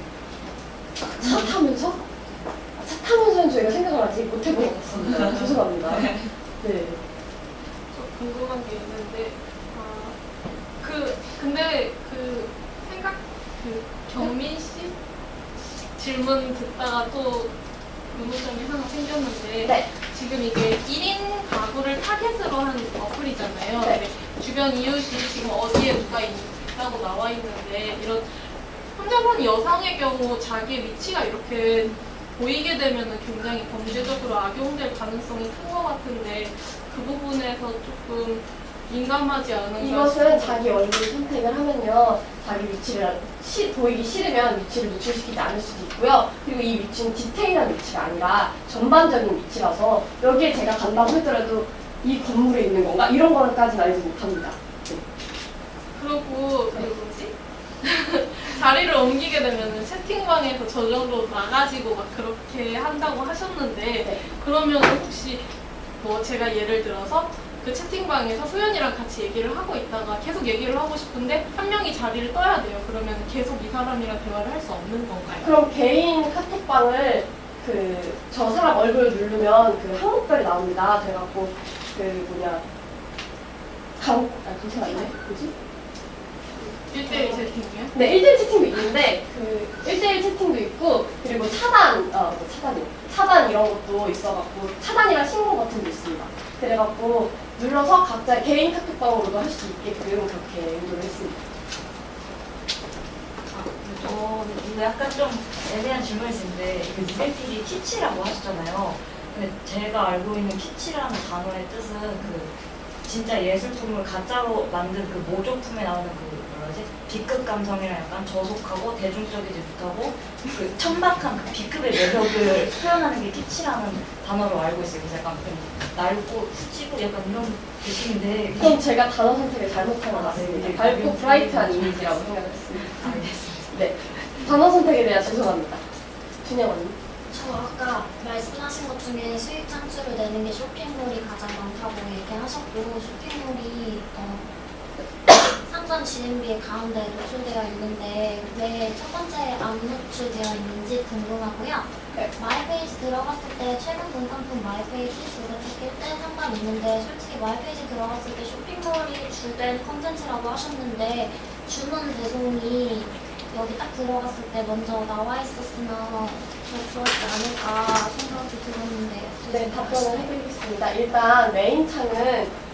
차 타면서? 차 타면서는 저희가 생각을 아직 못 해본 것 같습니다. 죄송합니다. 네. 저 궁금한 게 있는데, 근데 경민 씨 질문 듣다가 또 의문점이 하나 생겼는데, 네. 지금 이게 1인 가구를 타겟으로 한 어플이잖아요. 네. 근데 주변 이웃이 지금 어디에 누가 있다고 나와 있는데, 이런 혼자 사는 여성의 경우 자기의 위치가 이렇게 보이게 되면 굉장히 범죄적으로 악용될 가능성이 큰 것 같은데 그 부분에서 조금 민감하지 않은가 이것은 자기 얼굴 선택을 하면요. 자기 위치를 보이기 싫으면 위치를 노출시키지 않을 수도 있고요. 그리고 이 위치는 디테일한 위치가 아니라 전반적인 위치라서 여기에 제가 간다고 하더라도 이 건물에 있는 건가? 이런 거까지는 알지 못합니다. 그리고 자리를 옮기게 되면 채팅방에서 저절로 나가지고 막 그렇게 한다고 하셨는데 네. 그러면 혹시 뭐 제가 예를 들어서 그 채팅방에서 소연이랑 같이 얘기를 하고 있다가 계속 얘기를 하고 싶은데 한 명이 자리를 떠야 돼요. 그러면 계속 이 사람이랑 대화를 할 수 없는 건가요? 그럼 개인 카톡방을 저 사람 얼굴 누르면 한국별이 나옵니다. 돼갖고 도대체 맞네? 뭐지? 1대1 채팅이요? 네, 1대1 채팅도 있는데 그 1대1 채팅도 있고 그리고 차단 이런 것도 있어갖고 차단이랑 신고 버튼도 있습니다. 그래갖고 눌러서 각자 개인 카톡방으로도 할 수 있게끔 그렇게 유도를 했습니다. 이거 약간 좀 애매한 질문일 텐데 그 니벨필이 키치라고 하셨잖아요. 근데 제가 알고 있는 키치라는 단어의 뜻은 그 진짜 예술품을 가짜로 만든 그 모조품에 나오는 그 뭐라지? B급 감성이랑 약간 저속하고 대중적이지 못하고 그 천박한 그 B급의 매력을 표현하는 게 키치라는 단어로 알고 있어요. 그래서 약간 좀 낡고 후지고 약간 이런 느낌인데 그럼 제가 단어 선택을 잘못한 것 같습니다. 네. 밝고 브라이트한 이미지라고 생각을 했습니다. 알겠습니다. 네, 단어 선택에 대해 죄송합니다. 준영 언니. 저 아까 말씀하신 것 중에 수익 창출을 내는 게 쇼핑몰이 가장 많다고 얘기하셨고 쇼핑몰이 상점 GMB의 가운데 노출되어 있는데 왜 첫 번째 안 노출되어 있는지 궁금하고요. 네. 마이페이지 들어갔을 때 최근 본 상품 마이페이지 즐겨찾기 때 상관 있는데 솔직히 마이페이지 들어갔을 때 쇼핑몰이 주된 컨텐츠라고 하셨는데 주문 배송이 여기 딱 들어갔을 때 먼저 나와 있었으면 더 좋았지 않을까 생각이 들었는데 네, 답변을 해드리겠습니다. 일단 메인 창은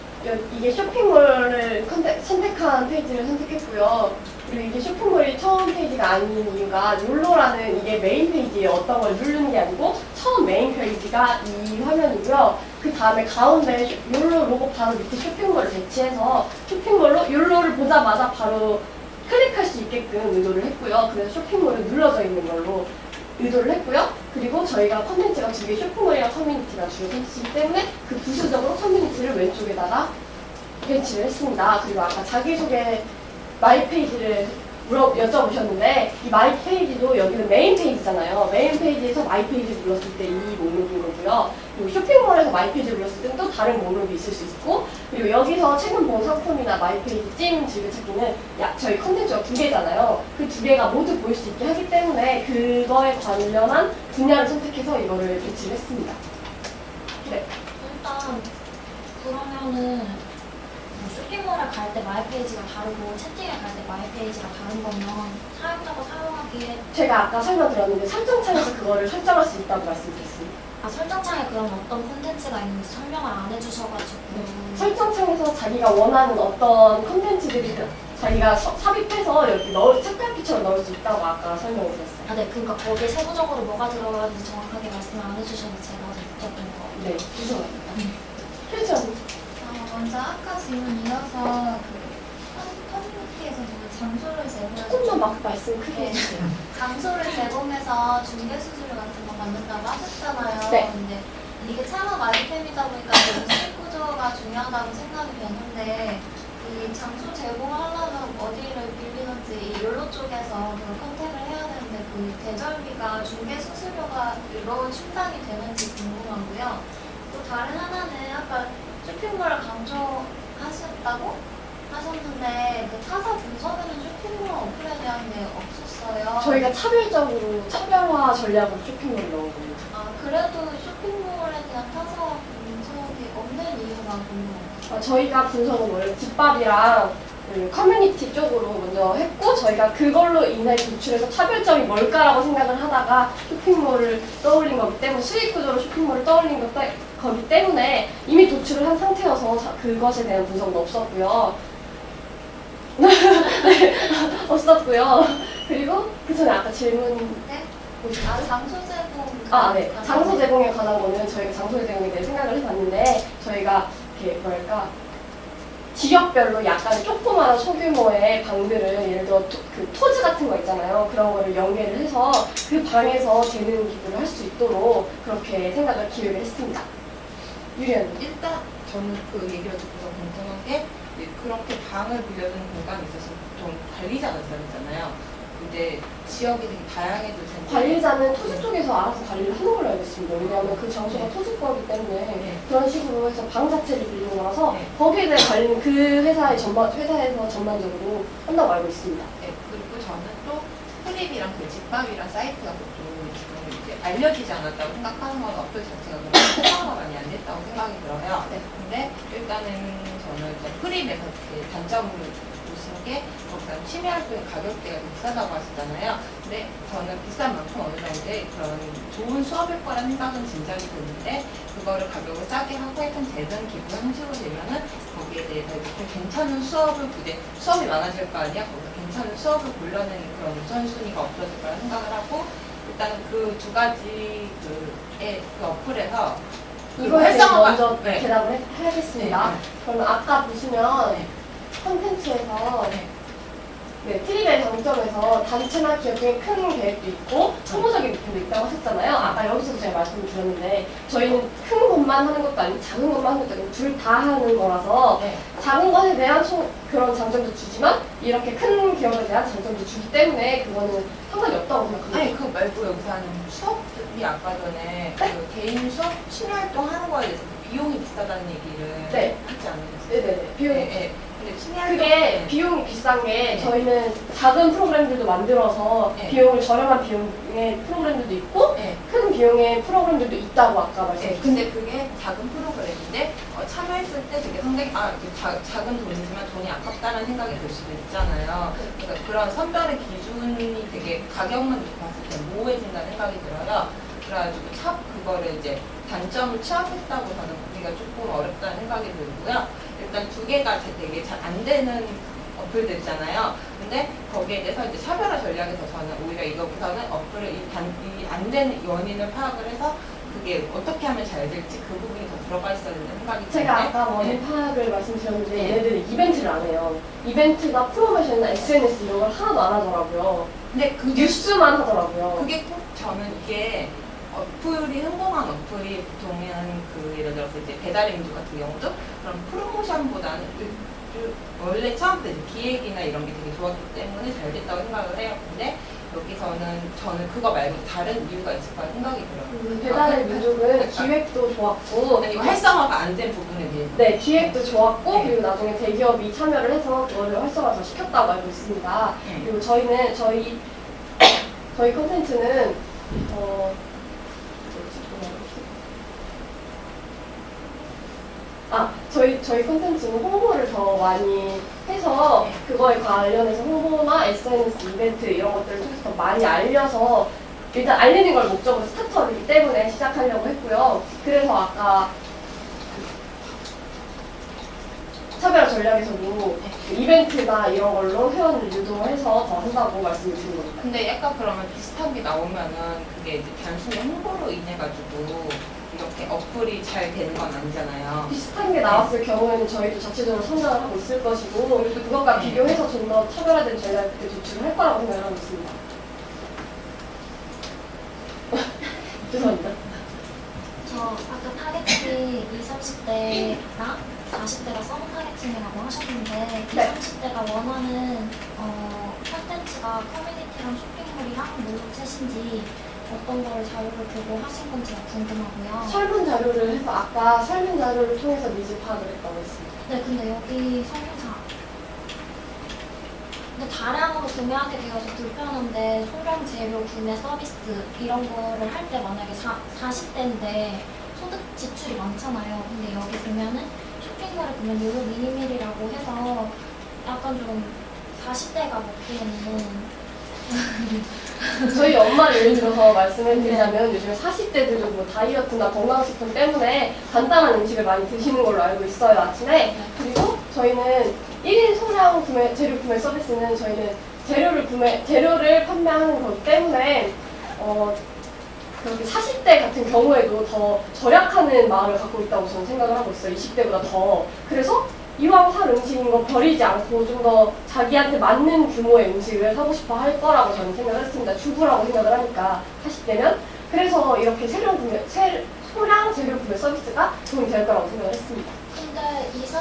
이게 쇼핑몰을 선택한 페이지를 선택했고요. 그리고 이게 쇼핑몰이 처음 페이지가 아닌 이유가 욜로라는 이게 메인 페이지에 어떤 걸 누르는 게 아니고 처음 메인 페이지가 이 화면이고요. 그 다음에 가운데 욜로 로고 바로 밑에 쇼핑몰을 배치해서 쇼핑몰로 욜로를 보자마자 바로 클릭할 수 있게끔 의도를 했고요. 그래서 쇼핑몰은 눌러져 있는 걸로 의도를 했고요. 그리고 저희가 컨텐츠가 두 개, 쇼핑몰이랑 커뮤니티가 주요 컨텐츠이기 때문에 그 부수적으로 커뮤니티를 왼쪽에다가 배치를 했습니다. 그리고 아까 자기소개 마이페이지를 여쭤보셨는데 이 마이페이지도 여기는 메인 페이지잖아요. 메인 페이지에서 마이페이지 눌렀을 때 이 목록인 거고요. 그리고 쇼핑몰에서 마이페이지를 눌렀을 때는 또 다른 목록이 있을 수 있고, 그리고 여기서 최근 본 상품이나 마이페이지 찜 즐겨찾기는 저희 컨텐츠가 두 개잖아요. 그 두 개가 모두 보일 수 있게 하기 때문에 그거에 관련한 분야를 선택해서 이거를 배치를 했습니다. 네. 일단 그러면은 쇼핑몰에 갈 때 마이페이지가 다르고 채팅에 갈 때 마이페이지가 다른 거면 사용자가 사용하기에 제가 아까 설명드렸는데 설정창에서 그거를 설정할 수 있다고 말씀드렸습니다. 설정창에 그럼 어떤 콘텐츠가 있는지 설명을 안 해주셔가지고 설정창에서 자기가 원하는 어떤 콘텐츠들이 자기가 삽입해서 이렇게 책갈피처럼 넣을 수 있다고 아까 설명드렸어요. 네, 그러니까 거기에 세부적으로 뭐가 들어가는지 정확하게 말씀을 안 해주셔서 제가 여쭤본 거. 네, 죄송합니다. 그렇죠. 먼저 아까 질문 이어서 커뮤니티에서 장소를 제공해서 조금만 막 말씀 크게 해주세요. 장소를 제공해서 중개 수수료 같은 거 받는다고 하셨잖아요. 네. 근데 이게 차마 마이팸이다 보니까 수익 구조가 중요하다고 생각이 되는데 이 장소 제공하려면 어디를 빌리는지 욜로 쪽에서 그 컨택을 해야 되는데 그 대절비가 중개 수수료가 로 충당이 되는지 궁금하고요. 또 다른 하나는 아까 쇼핑몰을 강조하셨다고 하셨는데 그 타사 분석에는 쇼핑몰 어플에 대한 게 없었어요. 저희가 차별화 전략으로 쇼핑몰을 넣은 겁니다. 아, 그래도 쇼핑몰에 대한 타사 분석이 없는 이유가 궁금해요. 저희가 분석은 원래 집밥이랑 그 커뮤니티 쪽으로 먼저 했고, 저희가 그걸로 인해 도출해서 차별점이 뭘까라고 생각을 하다가 쇼핑몰을 떠올린 거기 때문에, 수익 구조로 쇼핑몰을 떠올린 거기 때문에 이미 도출을 한 상태여서 그것에 대한 분석은 없었고요. 네, 없었고요. 그리고 그 전에 아까 질문 네? 장소 제공. 네. 장소 제공에 관한 거는 저희가 장소 제공에 대해 생각을 해봤는데, 저희가 이렇게 뭐랄까 지역별로 약간 조그마한 소규모의 방들을 예를 들어 그 토지 같은 거 있잖아요. 그런 거를 연계를 해서 그 방에서 재능 기부를 할 수 있도록 그렇게 생각을 기획을 했습니다. 유리언. 일단 저는 그 얘기를 듣고서 궁금한 게 그렇게 방을 빌려주는 공간이 있어서 보통 관리자가 있어야 되잖아요. 근데 지역이 되게 다양해질 텐데 관리자는 토지 쪽에서 알아서 관리를 하는 걸로 알고 있습니다. 왜냐하면 그 장소가 토지거기 때문에 그런 식으로 해서 방 자체를 빌리는 거라서 거기에 대한 관리는 그 회사에서 전반적으로 한다고 알고 있습니다. 네, 그리고 저는 또 프립이랑 그 집밥이랑 사이트가 보통 지금 이제 알려지지 않았다고 생각하는 건 어플 자체가 그렇게 활성화가 많이 안 됐다고 생각이 들어요. 근데 일단은 저는 이제 프립에서 이렇게 단점으로 볼 수 하신 게 거기서 취미활동의 가격대가 비싸다고 하시잖아요. 근데 저는 비싼 만큼 어느 정도의 그런 좋은 수업일 거라는 생각은 진작이 드는데 그거를 가격을 싸게 하고 약간 재단 기부 형식으로 되면은 거기에 대해서 이렇게 괜찮은 수업이 많아질 거 아니야? 거기서 괜찮은 수업을 골라내는 그런 우선순위가 없어질 거라 생각을 하고 일단 그 두 가지 그 어플에서 이거에 대해서 먼저 네. 대답을 해야겠습니다. 네. 그러면 아까 보시면 콘텐츠에서 트립의 장점에서 단체나 기업 중에 큰 계획도 있고 소모적인 목표도 있다고 하셨잖아요. 아까 여기서도 제가 말씀을 드렸는데 저희는 큰 것만 하는 것도 아니고 작은 것만 하는 것도 아니고 둘 다 하는 거라서 작은 것에 대한 그런 장점도 주지만 이렇게 큰 기업에 대한 장점도 주기 때문에 그거는 상관이 없다고 생각합니다. 아니 그거 말고 여기서 하는 수업이 아까 전에 그 개인 수업 취미활동 하는 거에 대해서 비용이 비싸다는 얘기를 하지 않으셨어요? 네네네. 비용이 근데 취미활동 그게 비용이 비싼 게 저희는 작은 프로그램들도 만들어서 비용을 저렴한 비용의 프로그램들도 있고 큰 비용의 프로그램들도 있다고 아까 말씀드렸어요. 근데 그게 작은 프로그램인데 참여했을 때 되게 상당히 작은 돈이지만 돈이 아깝다는 생각이 들 수도 있잖아요. 그러니까 그런 선별의 기준이 되게 가격만 놓고 봤을 때 모호해진다는 생각이 들어요. 그래가지고 그거를 이제 단점을 취합했다고 저는 보기가 조금 어렵다는 생각이 들고요. 일단 두 개가 되게 잘 안 되는 어플들이잖아요. 근데 거기에 대해서 이제 차별화 전략에서 저는 오히려 이거보다는 어플을 이 안 되는 원인을 파악을 해서 그게 어떻게 하면 잘 될지 그 부분이 더 들어가 있어야 된다는 생각이 드는데 제가 아까 원인 파악을 말씀드렸는데 얘네들이 이벤트를 안 해요. 이벤트나 프로모션이나 SNS 이런 걸 하나도 안 하더라고요. 근데 그 뉴스만 하더라고요. 그게 꼭 저는 이게 어플이 성공한 어플이 보통은 예를 들어서 이제 배달의 민족 같은 경우도 그런 프로모션보다는 원래 처음부터 이제 기획이나 이런 게 되게 좋았기 때문에 잘 됐다고 생각을 해요. 근데 여기서는 저는 그거 말고 다른 이유가 있을 거라 생각이 들어요. 배달의 민족은 기획도 좋았고 이거 활성화가 안 된 부분에 대해서 네, 기획도 좋았고 그리고 나중에 대기업이 참여를 해서 그거를 활성화 더 시켰다고 알고 있습니다. 그리고 저희 콘텐츠는 저희 콘텐츠는 홍보를 더 많이 해서 그거에 관련해서 홍보나 SNS 이벤트 이런 것들을 통해서 더 많이 알려서 일단 알리는 걸 목적으로 스타트업이기 때문에 시작하려고 했고요. 그래서 아까 차별화 전략에서도 이벤트나 이런 걸로 회원을 유도해서 더 한다고 말씀을 드린 겁니다. 근데 약간 그러면 비슷한 게 나오면은 그게 이제 단순히 홍보로 인해 가지고 이렇게 어플이 잘 되는 건 아니잖아요. 비슷한 게 나왔을 경우에는 저희도 자체적으로 성장을 하고 있을 것이고 그것과 비교해서 좀 더 차별화된 전략을 도출할 거라고 생각을 하고 있습니다. 죄송합니다. 저 아까 타겟팅이 20, 30대랑 40대가 서브 타겟팅이라고 하셨는데 20, 30대가 원하는 콘텐츠가 커뮤니티랑 쇼핑몰이랑 목록 챗인지 어떤 걸 자료를 보고 하신 건지 궁금하고요. 설문 자료를 해서 아까 설문 자료를 통해서 니즈 파악을 했다고 했습니다. 네, 근데 여기 설문사 근데 다량으로 구매하게 되어서 불편한데 소량 재료 구매 서비스 이런 거를 할 때 만약에 40대인데 소득 지출이 많잖아요. 근데 여기 보면은 쇼핑몰에 보면 요로 미니밀이라고 해서 약간 좀 40대가 먹기에는 저희 엄마를 예를 들어서 말씀을 드리자면 요즘에 40대들도 뭐 다이어트나 건강식품 때문에 간단한 음식을 많이 드시는 걸로 알고 있어요, 아침에. 그리고 저희는 1인 소량 재료 구매 서비스는 저희는 재료를 판매하는 거기 때문에 그렇게 40대 같은 경우에도 더 절약하는 마음을 갖고 있다고 저는 생각을 하고 있어요. 20대보다 더. 그래서 이왕 살 음식인 거 버리지 않고 좀 더 자기한테 맞는 규모의 음식을 사고 싶어 할 거라고 저는 생각을 했습니다. 주부라고 생각을 하니까 40대면. 그래서 이렇게 소량 재료 구매 서비스가 도움이 될 거라고 생각을 했습니다. 근데 20,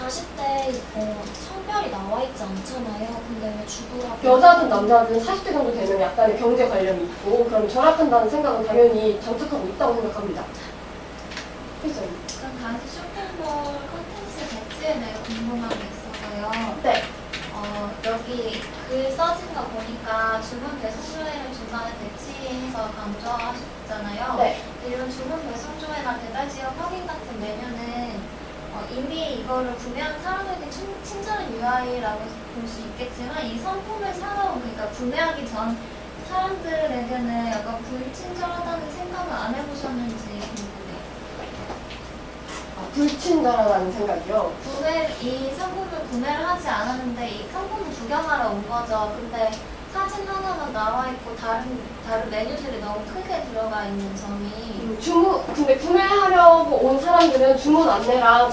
40대 성별이 나와 있지 않잖아요. 근데 왜 주부라고? 여자든 남자든 40대 정도 되면 약간의 경제 관련이 있고 그럼 절약한다는 생각은 당연히 장착하고 있다고 생각합니다. 그렇죠? 그럼 다시 쇼핑몰 콘텐츠 배치에 대해 궁금한 게 있어서요. 네. 여기 글 써진 거 보니까 주문 배송 조회를 중간에 배치해서 강조하셨잖아요. 네. 이런 주문 배송 조회나 배달 지역 확인 같은 메뉴는 이미 이거를 구매한 사람에게 친절한 UI라고 볼 수 있겠지만 이 상품을 사러 그러니까 구매하기 전 사람들에게는 약간 불친절하다는 생각을 안 해보셨는지 궁금해요. 불친절하다는 생각이요? 이 상품을 구매를 하지 않았는데 이 상품을 구경하러 온 거죠. 근데 사진 하나만 나와 있고 다른 메뉴들이 너무 크게 들어가 있는 점이 근데 구매하려고 온 사람들은 주문 안내랑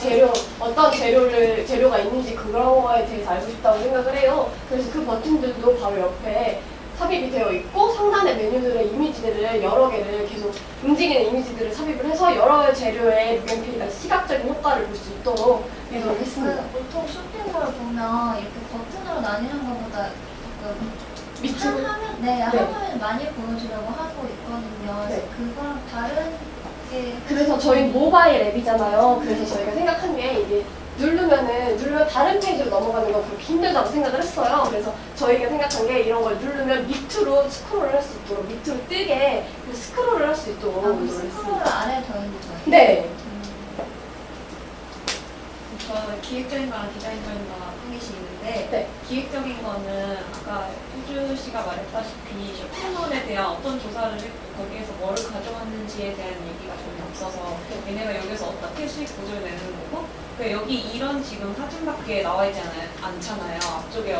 어떤 재료가 있는지 그런 거에 대해서 알고 싶다고 생각을 해요. 그래서 그 버튼들도 바로 옆에 삽입이 되어 있고 상단의 메뉴들의 이미지들을 여러 개를 계속 움직이는 이미지들을 삽입을 해서 여러 재료의 UMP가 시각적인 효과를 볼 수 있도록 유도를 했습니다. 보통 쇼핑몰을 보면 이렇게 버튼으로 나뉘는 것보다 밑으로? 한 화면 많이 보여주려고 하고 있거든요. 네. 그거랑 다른 게 그래서 저희 모바일 앱이잖아요. 그래서 저희가 생각한 게 이게 누르면 다른 페이지로 넘어가는 건 그렇게 힘들다고 생각을 했어요. 그래서 저희가 생각한 게 이런 걸 누르면 밑으로 스크롤을 할 수 있도록 밑으로 뜨게 스크롤을 할 수 있도록 스크롤을 안 해도 되는 거죠? 네. 저는 기획적인 거랑 디자인적인 거랑 한 개씩 있는데 네. 기획적인 거는 아까 효주 씨가 말했다시피 쇼핑몰에 대한 어떤 조사를 했고 거기에서 뭘 가져왔는지에 대한 얘기가 전혀 없어서 얘네가 여기서 어떻게 수익 구조를 내는 거고 여기 이런 지금 사진밖에 나와 있지 않잖아요. 앞쪽에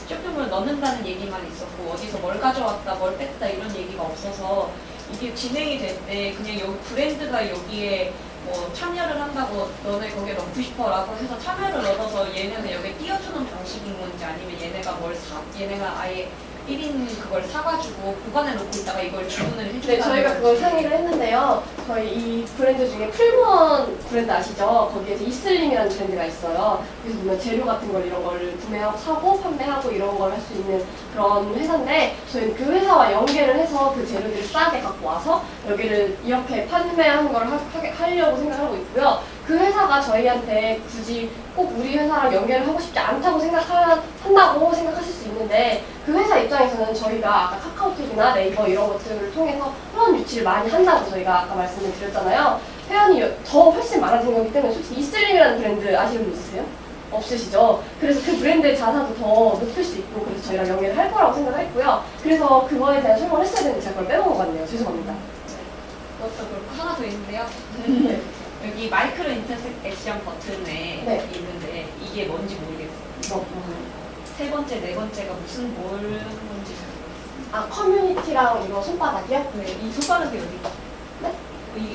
쇼핑몰 넣는다는 얘기만 있었고 어디서 뭘 가져왔다 뭘 뺐다 이런 얘기가 없어서 이게 진행이 될 때 그냥 여기 브랜드가 여기에 뭐 참여를 한다고 너네 거기에 넣고 싶어라고 해서 참여를 얻어서 얘네는 여기에 띄워주는 방식인 건지 아니면 얘네가 아예 1인 그걸 사가지고 보관해 놓고 있다가 이걸 주문을 해준다는 네, 저희가 그걸 상의를 했는데요. 저희 이 브랜드 중에 풀무원 브랜드 아시죠? 거기에서 이슬림이라는 브랜드가 있어요. 그래서 보면 재료 같은 걸 이런 거를 구매하고 사고 판매하고 이런 걸 할 수 있는 그런 회사인데 저희는 그 회사와 연계를 해서 그 재료들을 싸게 갖고 와서 여기를 이렇게 판매하는 걸 하려고 생각하고 있고요. 그 회사가 저희한테 굳이 꼭 우리 회사랑 연계를 하고 싶지 않다고 한다고 생각하실 수 있는데 그 회사 입장에서는 저희가 아까 카카오톡이나 네이버 이런 것들을 통해서 회원 유치를 많이 한다고 저희가 아까 말씀을 드렸잖아요. 회원이 더 훨씬 많아진 거기 때문에 솔직히 이슬림이라는 브랜드 아시는 분 있으세요? 없으시죠? 그래서 그 브랜드의 자사도 더 높일 수 있고 그래서 저희랑 연계를 할 거라고 생각을 했고요. 그래서 그거에 대한 설명을 했어야 되는데 제가 그걸 빼먹은 것 같네요. 죄송합니다. 그것도 그렇고 하나 더 있는데요. 여기 마이크로 인터섹션 버튼에 있는데 이게 뭔지 모르겠어요. 세 번째, 네 번째가 무슨 뭘 한 건지 잘 모르겠어요. 아, 커뮤니티랑 이거 손바닥이요? 네, 이 손바닥이 어디? 네?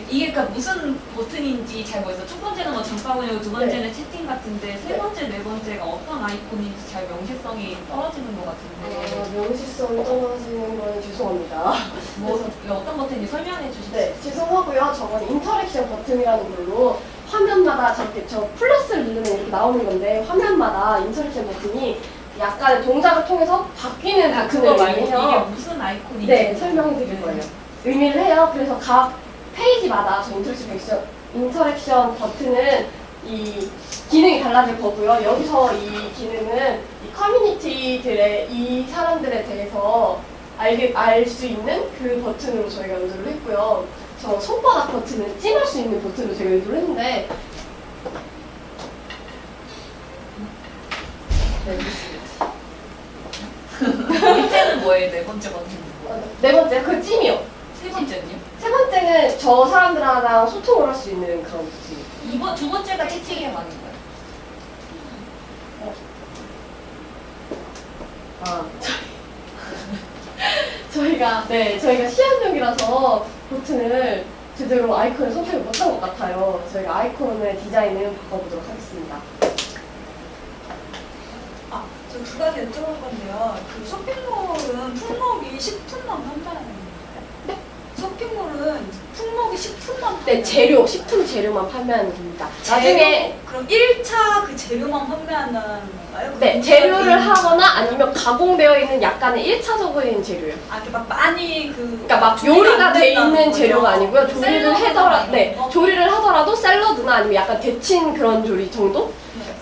이게 그러니까 무슨 버튼인지 잘 모르겠어요. 첫 번째는 뭐 장바구니고 두 번째는 채팅 같은데 세 번째, 네 번째가 어떤 아이콘인지 잘 명시성이 떨어지는 것 같은데. 명시성이 떨어지는 건 죄송합니다. 뭐 어떤 버튼인지 설명해 주시죠. 네, 죄송하고요. 저건 인터랙션 버튼이라는 걸로 화면마다 저 플러스를 누르면 이렇게 나오는 건데 화면마다 인터랙션 버튼이 약간의 동작을 통해서 바뀌는 버튼을 의미해요. 이게 무슨 아이콘인지 네, 설명해 드릴 거예요. 의미를 해요. 그래서 각 페이지마다 저 인터랙션 버튼은 이 기능이 달라질 거고요. 여기서 이 기능은 이 커뮤니티들의 이 사람들에 대해서 알 수 있는 그 버튼으로 저희가 의도를 했고요. 저 손바닥 버튼은 찜할 수 있는 버튼으로 제가 의도를 했는데 네, 밑에는 뭐예요? 네 번째 버튼은 뭐예요? 네 번째, 그 찜이요. 세 번째는요? 세 번째는 저 사람들이랑 소통을 할 수 있는 그런 버튼. 두 번째가 채팅이 많은 거예요. 저희가 시한적이라서 버튼을 제대로 아이콘을 선택을 못한 것 같아요. 저희가 아이콘의 디자인을 바꿔보도록 하겠습니다. 저 두 가지 여쭤볼 건데요. 그 쇼핑몰은 품목이 10분만 판매하는 건가요? 네? 쇼핑몰은 품목이 10분만 판매하는 네, 식품 재료만 판매하는 겁니다. 나중에 그럼 1차 그 재료만 판매한다는 건가요? 네, 재료를 하거나 아니면 가공되어 있는 약간의 1차적인 재료요. 이렇게 막 많이 그러니까 막 요리가 돼 있는 재료가 아니고요. 조리를 하더라도 샐러드나 아니면 약간 데친 그런 조리 정도?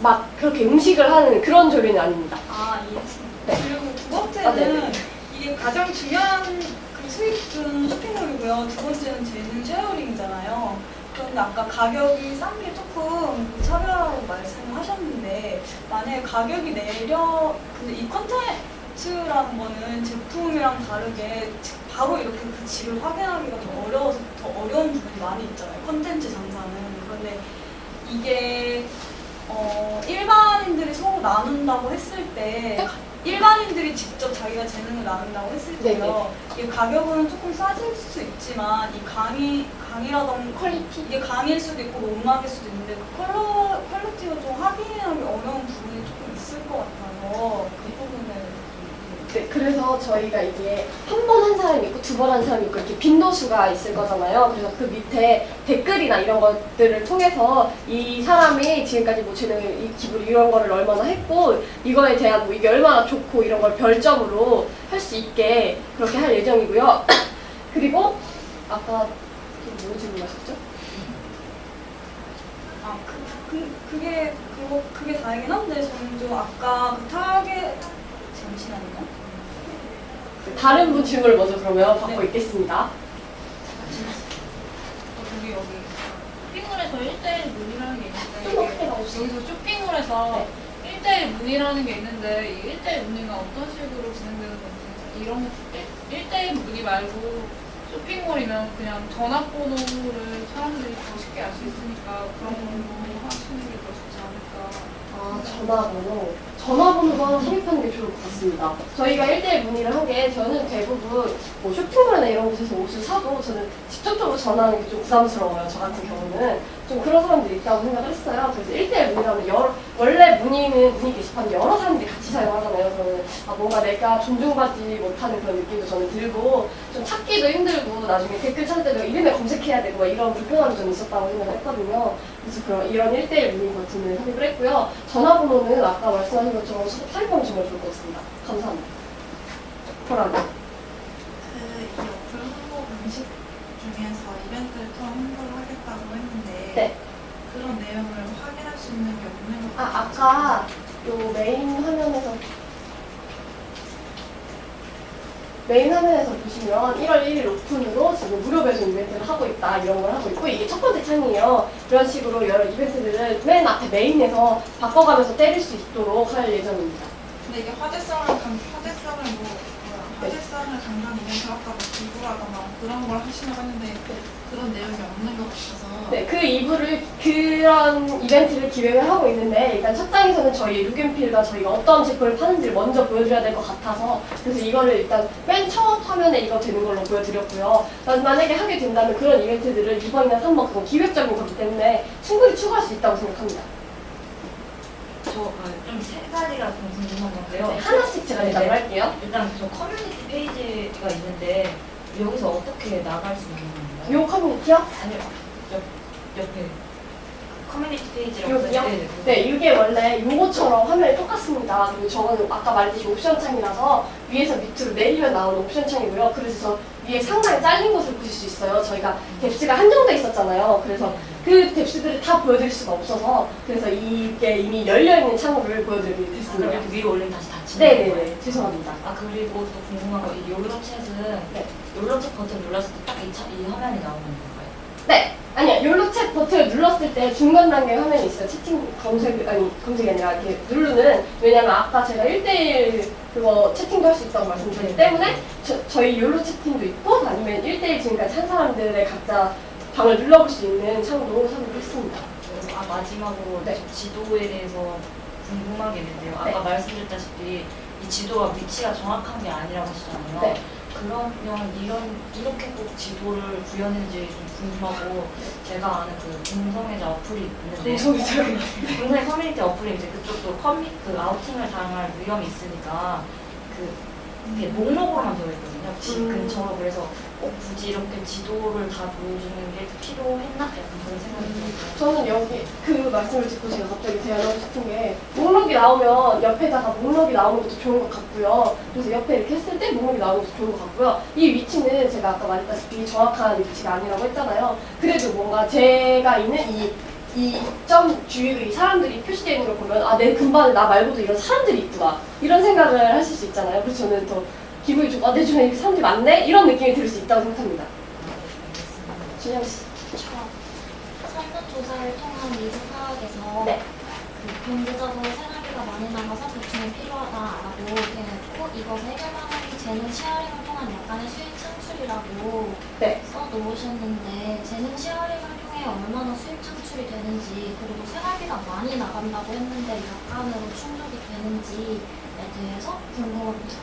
막 그렇게 음식을 하는 그런 조리는 아닙니다. 이해했습니다. 네. 그리고 두 번째는 이게 가장 중요한 그 수익은 쇼핑몰이고요. 두 번째는 재능 쉐어링이잖아요. 그런데 아까 가격이 싼 게 조금 차별화라고 말씀하셨는데 만약에 가격이 근데 이 컨텐츠라는 거는 제품이랑 다르게 바로 이렇게 그 질을 확인하기가 더 어려운 부분이 많이 있잖아요. 컨텐츠 장사는. 그런데 이게 일반인들이 서로 나눈다고 했을 때 일반인들이 직접 자기가 재능을 나눈다고 했을 때요. 이 가격은 조금 싸질 수 있지만 이 강의라던가 퀄리티? 이게 강의일 수도 있고 음악일 수도 있는데 그 퀄리티가 좀 확인하기 어려운 부분이 조금 있을 것 같아서 그 부분을 네, 그래서 저희가 이게 한 번 한 사람이 있고 두 번 한 사람이 있고 이렇게 빈도수가 있을 거잖아요. 그래서 그 밑에 댓글이나 이런 것들을 통해서 이 사람이 지금까지 뭐 이 기부를 이런 거를 얼마나 했고 이거에 대한 뭐 이게 얼마나 좋고 이런 걸 별점으로 할 수 있게 그렇게 할 예정이고요. 그리고 아까 뭐 질문하셨죠? 그게 다행이긴 한데 저는 좀 아까 그 타겟 잠시만요. 다른 분 질문을 먼저 그러면 받고 있겠습니다. 여기 쇼핑몰에서 1대1 문의라는 게 있는데 여기서 쇼핑몰에서 1대1 문의라는 게 있는데 이 1대1 문의가 어떤 식으로 진행되는 건지 이런 1대1 문의 말고 쇼핑몰이면 그냥 전화번호를 사람들이 더 쉽게 알 수 있으니까 그런 걸로 하시는 게 더 좋지 않을까. 아, 전화번호만 삽입하는 게 좋을 것 같습니다. 저희가 1대1 문의를 한 게 저는 대부분 뭐 쇼핑몰이나 이런 곳에서 옷을 사도 저는 직접적으로 전화하는 게 좀 부담스러워요. 저 같은 경우는. 좀 그런 사람들이 있다고 생각을 했어요. 그래서 1대1 문의라면 원래 문의 게시판 여러 사람들이 같이 사용하잖아요. 저는 뭔가 내가 존중받지 못하는 그런 느낌도 저는 들고 좀 찾기도 힘들고 나중에 댓글 찾을 때도 이름에 검색해야 되고 막 이런 불편함이 좀 있었다고 생각을 했거든요. 그래서 이런 1대1 문의 버튼을 삽입을 했고요. 전화번호는 아까 말씀하신 것처럼 삽입하면 정말 좋을 것 같습니다. 감사합니다. 호랑이. 이 어플 홍보 방식 중에서 이벤트를 통한 홍보를 하겠다고 했는데 네. 그런 내용을 확인할 수 있는 게 없는 것 같아요. 아까 요 메인 화면에서 보시면 1월 1일 오픈으로 지금 무료 배송 이벤트를 하고 있다 이런 걸 하고 있고 이게 첫 번째 창이에요. 이런 식으로 여러 이벤트들을 맨 앞에 메인에서 바꿔가면서 때릴 수 있도록 할 예정입니다. 근데 이게 화제성을 강조한 이벤트 아까 뭐 기부라던가 그런 걸 하시려고 했는데 그런 내용이 없는 것 같아서 네, 그런 이벤트를 기획을 하고 있는데 일단 첫 장에서는 저희 룩앤필과 저희가 어떤 제품을 파는지를 먼저 보여드려야 될 것 같아서 그래서 이거를 일단 맨 첫 화면에 이거 되는 걸로 보여드렸고요. 만약에 하게 된다면 그런 이벤트들을 2번이나 3번 그건 기획적인 거기 때문에 충분히 추가할 수 있다고 생각합니다. 좀 세 가지가 좀 궁금한 건데요. 네, 하나씩 제가 대답을 할게요. 일단 저 커뮤니티 페이지가 있는데 여기서 어떻게 나갈 수 있는 건가요? 요 커뮤니티요? 아니요. 옆에 커뮤니티 페이지라고 여기요? 네, 이게 원래 요거처럼 화면이 똑같습니다. 그리고 저거는 아까 말했듯이 옵션 창이라서 위에서 밑으로 내리면 나오는 옵션 창이고요. 그래서 위에 상당히 잘린 곳을 보실 수 있어요. 저희가 뎁스가 한정돼 있었잖아요. 그래서 그 뎁스들을 다 보여드릴 수가 없어서 그래서 이게 이미 열려있는 창호를 보여드리게 됐습니다. 그럼 위로 올리면 다시 닫히는 거예요? 네네네. 죄송합니다. 그리고 또 궁금한 거, 이 욜로챗은 욜로챗 버튼 눌렀을 때 딱 이 화면이 나오는 건가요? 네! 아니요. 욜로챗 버튼을 눌렀을 때 중간 단계 화면이 있어요. 검색이 아니라 이렇게 누르는. 왜냐면 아까 제가 1대1 그거 채팅도 할 수 있다고 말씀드렸기 때문에 저희 욜로 채팅도 있고 아니면 1대1 지금까지 한 사람들의 각자 방을 눌러볼 수 있는 창도 삽입을 했습니다. 마지막으로 지도에 대해서 궁금한 게 있는데요. 아까 말씀드렸다시피 이 지도가 위치가 정확한 게 아니라고 하시잖아요. 네. 그러면 이렇게 꼭 지도를 구현했는지 좀 궁금하고 제가 아는 그 동성애자 어플이 있는데 동성애 커뮤니티 어플이 이제 그쪽도 그 아우팅을 당할 위험이 있으니까 이게 목록으로만 되어 있거든요. 집 근처로. 그래서 꼭 굳이 이렇게 지도를 다 보여주는 게 필요했나? 약간 그런 생각이 들었어요. 저는 여기 그 말씀을 듣고 제가 갑자기 제안하고 싶은 게 목록이 나오면 옆에다가 목록이 나오는 것도 좋은 것 같고요. 그래서 옆에 이렇게 했을 때 목록이 나오는 것도 좋은 것 같고요. 이 위치는 제가 아까 말했다시피 정확한 위치가 아니라고 했잖아요. 그래도 뭔가 제가 있는 이 점 주위로 이 사람들이 표시되어 있는 걸 보면 내 근반에 나 말고도 이런 사람들이 있구나 이런 생각을 하실 수 있잖아요. 그래서 저는 더 기분이 좋고 내 주변에 이렇게 사람들이 많네? 이런 느낌이 들 수 있다고 생각합니다. 준영 씨. 설문조사를 통한 니즈 파악에서 네. 그 경제적으로 생활비가 많이 나가서 보충이 필요하다라고 이렇게 했고 이것을 해결 방안이 재능 쉐어링을 통한 약간의 수익 창출이라고 네. 써놓으셨는데 재능 쉐어링을 통해 얼마나 수익 창출이 되는지 그리고 생활비가 많이 나간다고 했는데 약간으로 충족이 되는지에 대해서 궁금합니다.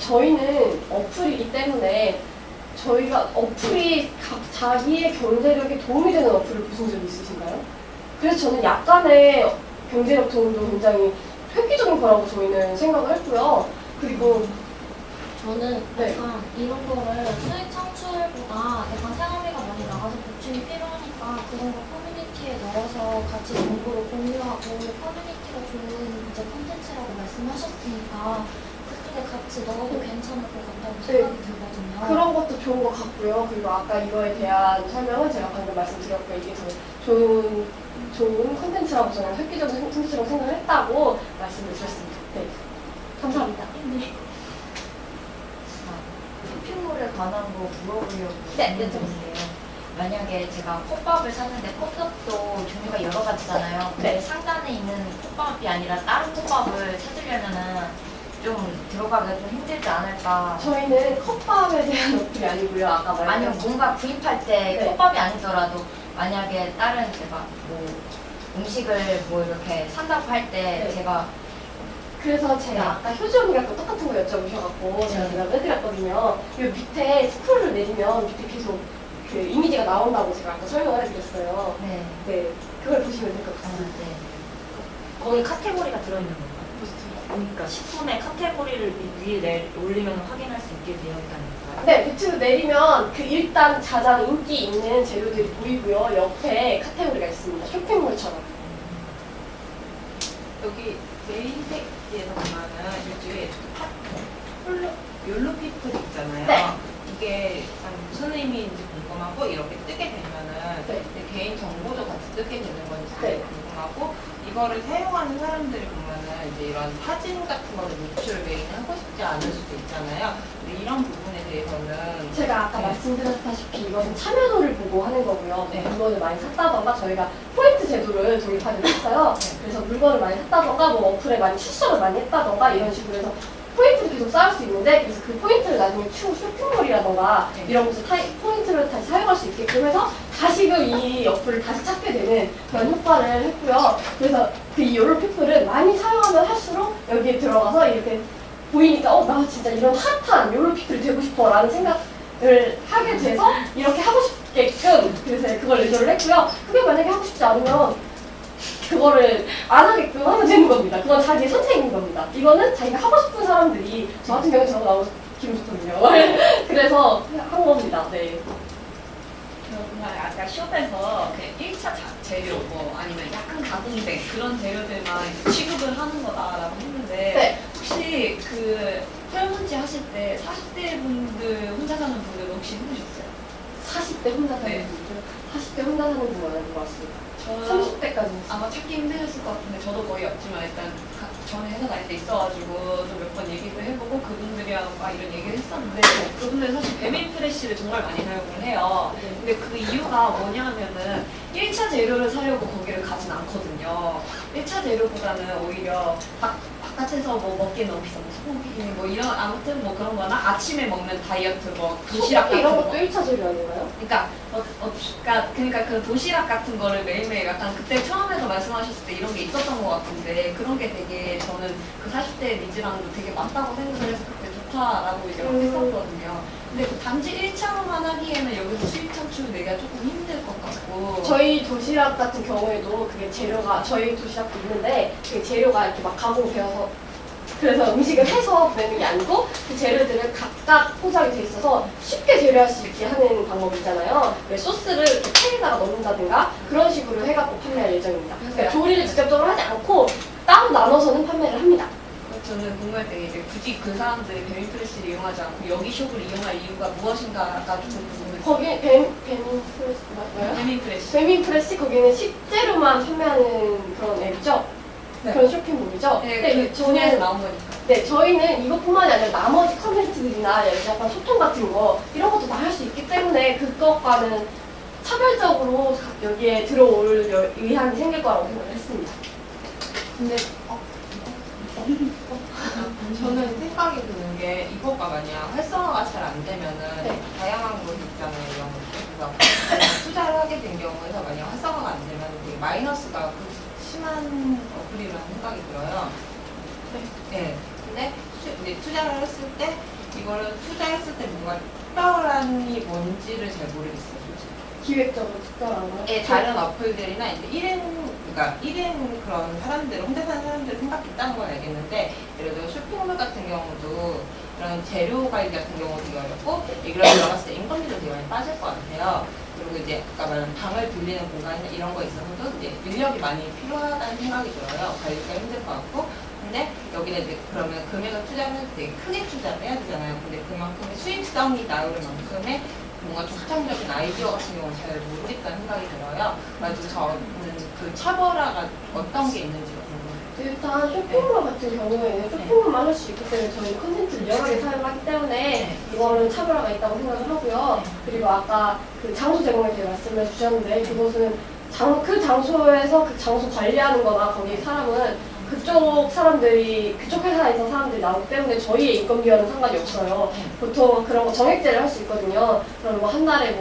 저희는 어플이기 때문에 저희가 어플이 자기의 경제력에 도움이 되는 어플을 보신 적이 있으신가요? 그래서 저는 약간의 경제력 도움도 굉장히 획기적인 거라고 저희는 생각을 했고요. 그리고 저는 네. 약간 이런 거를 수익 창출보다 약간 생활비가 많이 나가서 보충이 필요하니까 그런 거 커뮤니티에 넣어서 같이 정보를 공유하고 커뮤니티가 좋은 이제 콘텐츠라고 말씀하셨으니까 그쪽에 같이 넣어도 괜찮을 것 같다고 생각이 들거든요. 그런 것도 좋은 것 같고요. 그리고 아까 이거에 대한 설명은 제가 방금 말씀드렸고 이게 더 좋은 콘텐츠라고 저는 획기적인 콘텐츠라고 생각을 했다고 말씀을 드렸습니다. 네. 감사합니다. 네. 쇼핑몰에 관한 거 물어보려고 네. 여쭤보는데요. 만약에 제가 컵밥을 샀는데 컵밥도 종류가 여러 가지잖아요. 근데 네. 상단에 있는 컵밥이 아니라 다른 컵밥을 찾으려면은 좀 들어가기가 좀 힘들지 않을까. 저희는 컵밥에 대한 어플이 아니고요. 아까 말했던 아니면 뭔가 구입할 때 네. 컵밥이 아니더라도 만약에 다른 제가 뭐 음식을 뭐 이렇게 산다고 할 때 네. 제가 그래서 제가 네. 아까 효주 언니가 또 똑같은 거 여쭤보셔갖고 제가 대답을 해드렸거든요. 이 밑에 스크롤을 내리면 밑에 계속 그 이미지가 나온다고 제가 아까 설명을 해드렸어요. 네. 네, 그걸 보시면 될 것 같습니다. 네. 거기 카테고리가 들어있는 건가요? 보시죠. 그러니까 식품의 카테고리를 위에 올리면 확인할 수 있게 되어 있다는 건가요? 네, 밑으로 내리면 그 일단 가장 인기 있는 재료들이 보이고요. 옆에 카테고리가 있습니다. 쇼핑몰처럼. 여기 메인 페이지에서 보면은 이쪽에 욜로피플 있잖아요. 네. 이게 무슨 의미인지 궁금하고 이렇게 뜨게 되면은 네. 내 개인 정보도 같이 뜨게 되는 건지 네. 궁금하고 이거를 사용하는 사람들이 보면은 이제 이런 사진 같은 거를 노출을 메인 하고 싶지 않을 수도 있잖아요. 근데 이런 부분에 대해서는 제가 아까 네. 말씀드렸다시피 이것은 참여도를 보고 하는 거고요. 네. 물건을 많이 샀다던가 저희가 포인트 제도를 도입하기로 했어요. 그래서 물건을 많이 샀다던가 뭐 어플에 많이 출석을 많이 했다던가 이런 식으로 해서 포인트를 계속 쌓을 수 있는데 그래서 그 포인트를 나중에 추후 쇼핑몰이라던가 네. 이런 곳에 포인트를 다시 사용할 수 있게끔 해서 다시금 이 어플을 다시 찾게 되는 그런 효과를 했고요. 그래서 그 욜로피플은 많이 사용하면 할수록 여기에 들어가서 이렇게 보이니까 나 진짜 이런 핫한 욜로피플이 되고 싶어 라는 생각을 하게 돼서 이렇게 하고 싶게끔 그래서 그걸 의도를 했고요. 그게 만약에 하고 싶지 않으면 그거를 안 하게끔 하면 되는 겁니다. 그건 자기의 선택인 겁니다. 이거는 자기가 하고 싶은 사람들이 저 같은 경우에 저거 나오면 기분 좋거든요. 그래서 한 겁니다. 네. 정말 아까 시험에서 그 1차 재료 뭐 아니면 약간 가공된 그런 재료들만 이제 취급을 하는 거다라고 했는데 네. 혹시 그 설문지 하실 때 40대 분들 혼자 사는 분들 혹시 해보셨어요? 40대 혼자 사는 네. 분들, 40대 혼자 사는 분은 아닌 것 같습니다. 저는 30대까지. 아마 찾기 힘드셨을 것 같은데 저도 거의 없지만 일단 전에 회사 다닐 때 있어가지고 좀 몇 번 얘기도 해보고 그분들이랑 막 이런 얘기를 했었는데 그분들 사실 배민 프레쉬를 정말 많이 사용을 해요. 근데 그 이유가 뭐냐면은 1차 재료를 사려고 거기를 가진 않거든요. 1차 재료보다는 오히려 바깥에서 뭐 먹기엔 너무 비싼 소고기 뭐 이런 아무튼 뭐 그런 거나 아침에 먹는 다이어트 뭐 도시락 같은 이런 거 것도 1차 재료 아닌가요? 그러니까 그 도시락 같은 거를 매일매일 약간 그때 처음에서 말씀하셨을 때 이런 게 있었던 것 같은데 그런 게 되게 저는 그 40대 니즈랑도 되게 맞다고 생각을 해서 그때 좋다라고 이제 막 했었거든요. 근데 그 단지 1차로만 하기에는 여기서 수익 창출 내기가 조금 힘들 것 같고 저희 도시락 같은 경우에도 그게 재료가 저희 도시락도 있는데 그 재료가 이렇게 막 가공되어서 그래서 음식을 해서 보내는 게 아니고 그 재료들을 각각 포장이 돼 있어서 쉽게 재료할 수 있게 하는 방법이 있잖아요. 왜 소스를 이렇게 팬에다가 넣는다든가 그런 식으로 해갖고 판매할 예정입니다. 그러니까 조리를 직접적으로 하지 않고 따로 나눠서는 판매를 합니다. 저는 궁금할 때 이제 굳이 그 사람들이 배민 프레시를 이용하지 않고 여기 숍을 이용할 이유가 무엇인가가 좀 궁금해요. 거기 배민 프레시 맞나요? 배민 프레시. 배민 프레시 거기는 식재료만 판매하는 그런 앱이죠. 네. 그런 쇼핑몰이죠. 네, 그 분야에서 나온 거니까. 네, 저희는 이것뿐만이 아니라 나머지 컨텐츠들이나 약간 소통 같은 거 이런 것도 다 할 수 있기 때문에 그것과는 차별적으로 여기에 들어올 의향이 생길 거라고 생각을 했습니다. 근데 저는 생각이 드는 게 이거가 만약 활성화가 잘 안 되면은 다양한 곳이 있잖아요, 이런 것들. 그래서 투자를 하게 된 경우에서 만약 활성화가 안 되면 되게 마이너스가 심한 어플이라는 생각이 들어요. 네. 근데 이제 투자를 했을 때 이거를 투자했을 때 뭔가 특별함이 뭔지를 잘 모르겠어요. 기획적으로 특별하나? 네, 다른 어플들이나 이제 1인 그런 사람들, 혼자 사는 사람들을 생각했다는 건 알겠는데, 예를 들어 쇼핑몰 같은 경우도 그런 재료 관리 같은 경우 되게 어렵고, 이런 들어갔을 때 인건비도 되게 많이 빠질 것 같아요. 그리고 이제 아까 말한 방을 빌리는 공간 이런 거 있어서도 이제 인력이 많이 필요하다는 생각이 들어요. 관리가 힘들 것 같고. 근데 여기는 이제 그러면 금액을 투자하면 되게 크게 투자를 해야 되잖아요. 근데 그만큼의 수익성이 나올 만큼의 뭔가 독창적인 아이디어 같은 경우는 잘 모르겠다는 생각이 들어요. 그래서 저는 그 차별화가 어떤 게 있는지가 궁금해요. 일단 쇼핑몰 같은 경우에는 쇼핑몰만 할 수 있기 때문에 저희는 컨텐츠를 여러 개 사용하기 때문에 이거는 차별화가 있다고 생각을 하고요. 그리고 아까 그 장소 제공에 대해 말씀을 주셨는데 그것은 그 장소에서 그 장소 관리하는 거나 거기 사람은 그쪽 사람들이, 그쪽 회사에서 사람들이 나오기 때문에 저희의 인건비와는 상관이 없어요. 보통 그런 거 정액제를 할 수 있거든요. 그럼 뭐 한 달에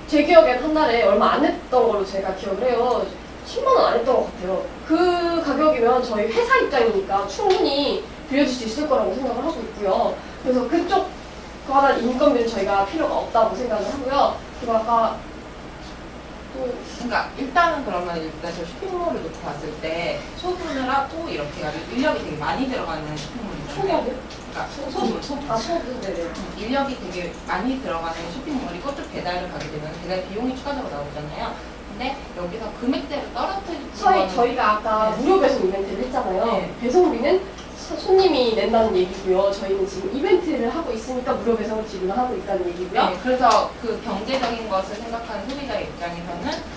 제 기억엔 한 달에 얼마 안 했던 걸로 제가 기억을 해요. 10만 원 안 했던 것 같아요. 그 가격이면 저희 회사 입장이니까 충분히 빌려줄 수 있을 거라고 생각을 하고 있고요. 그래서 그쪽 관한 인건비는 저희가 필요가 없다고 생각을 하고요. 그리고 아까 그러니까 일단은 그러면 일단 저 쇼핑몰을 놓고 봤을 때 소분을 하고 이렇게 가지고 인력이 되게 많이 들어가는 쇼핑몰이잖아요. 그러니까 소분. 네네. 인력이 되게 많이 들어가는 쇼핑몰이고 또 배달을 가게 되면 배달 비용이 추가적으로 나오잖아요. 근데 여기서 금액대를 떨어뜨리고 저희가 아까 무료 배송 이벤트를 했잖아요. 네. 배송비는 손님이 낸다는 얘기고요. 저희는 지금 이벤트를 하고 있으니까 무료 배송을 지불하고 있다는 얘기고요. 네, 그래서 그 경제적인 것을 생각하는 소비자 입장에서는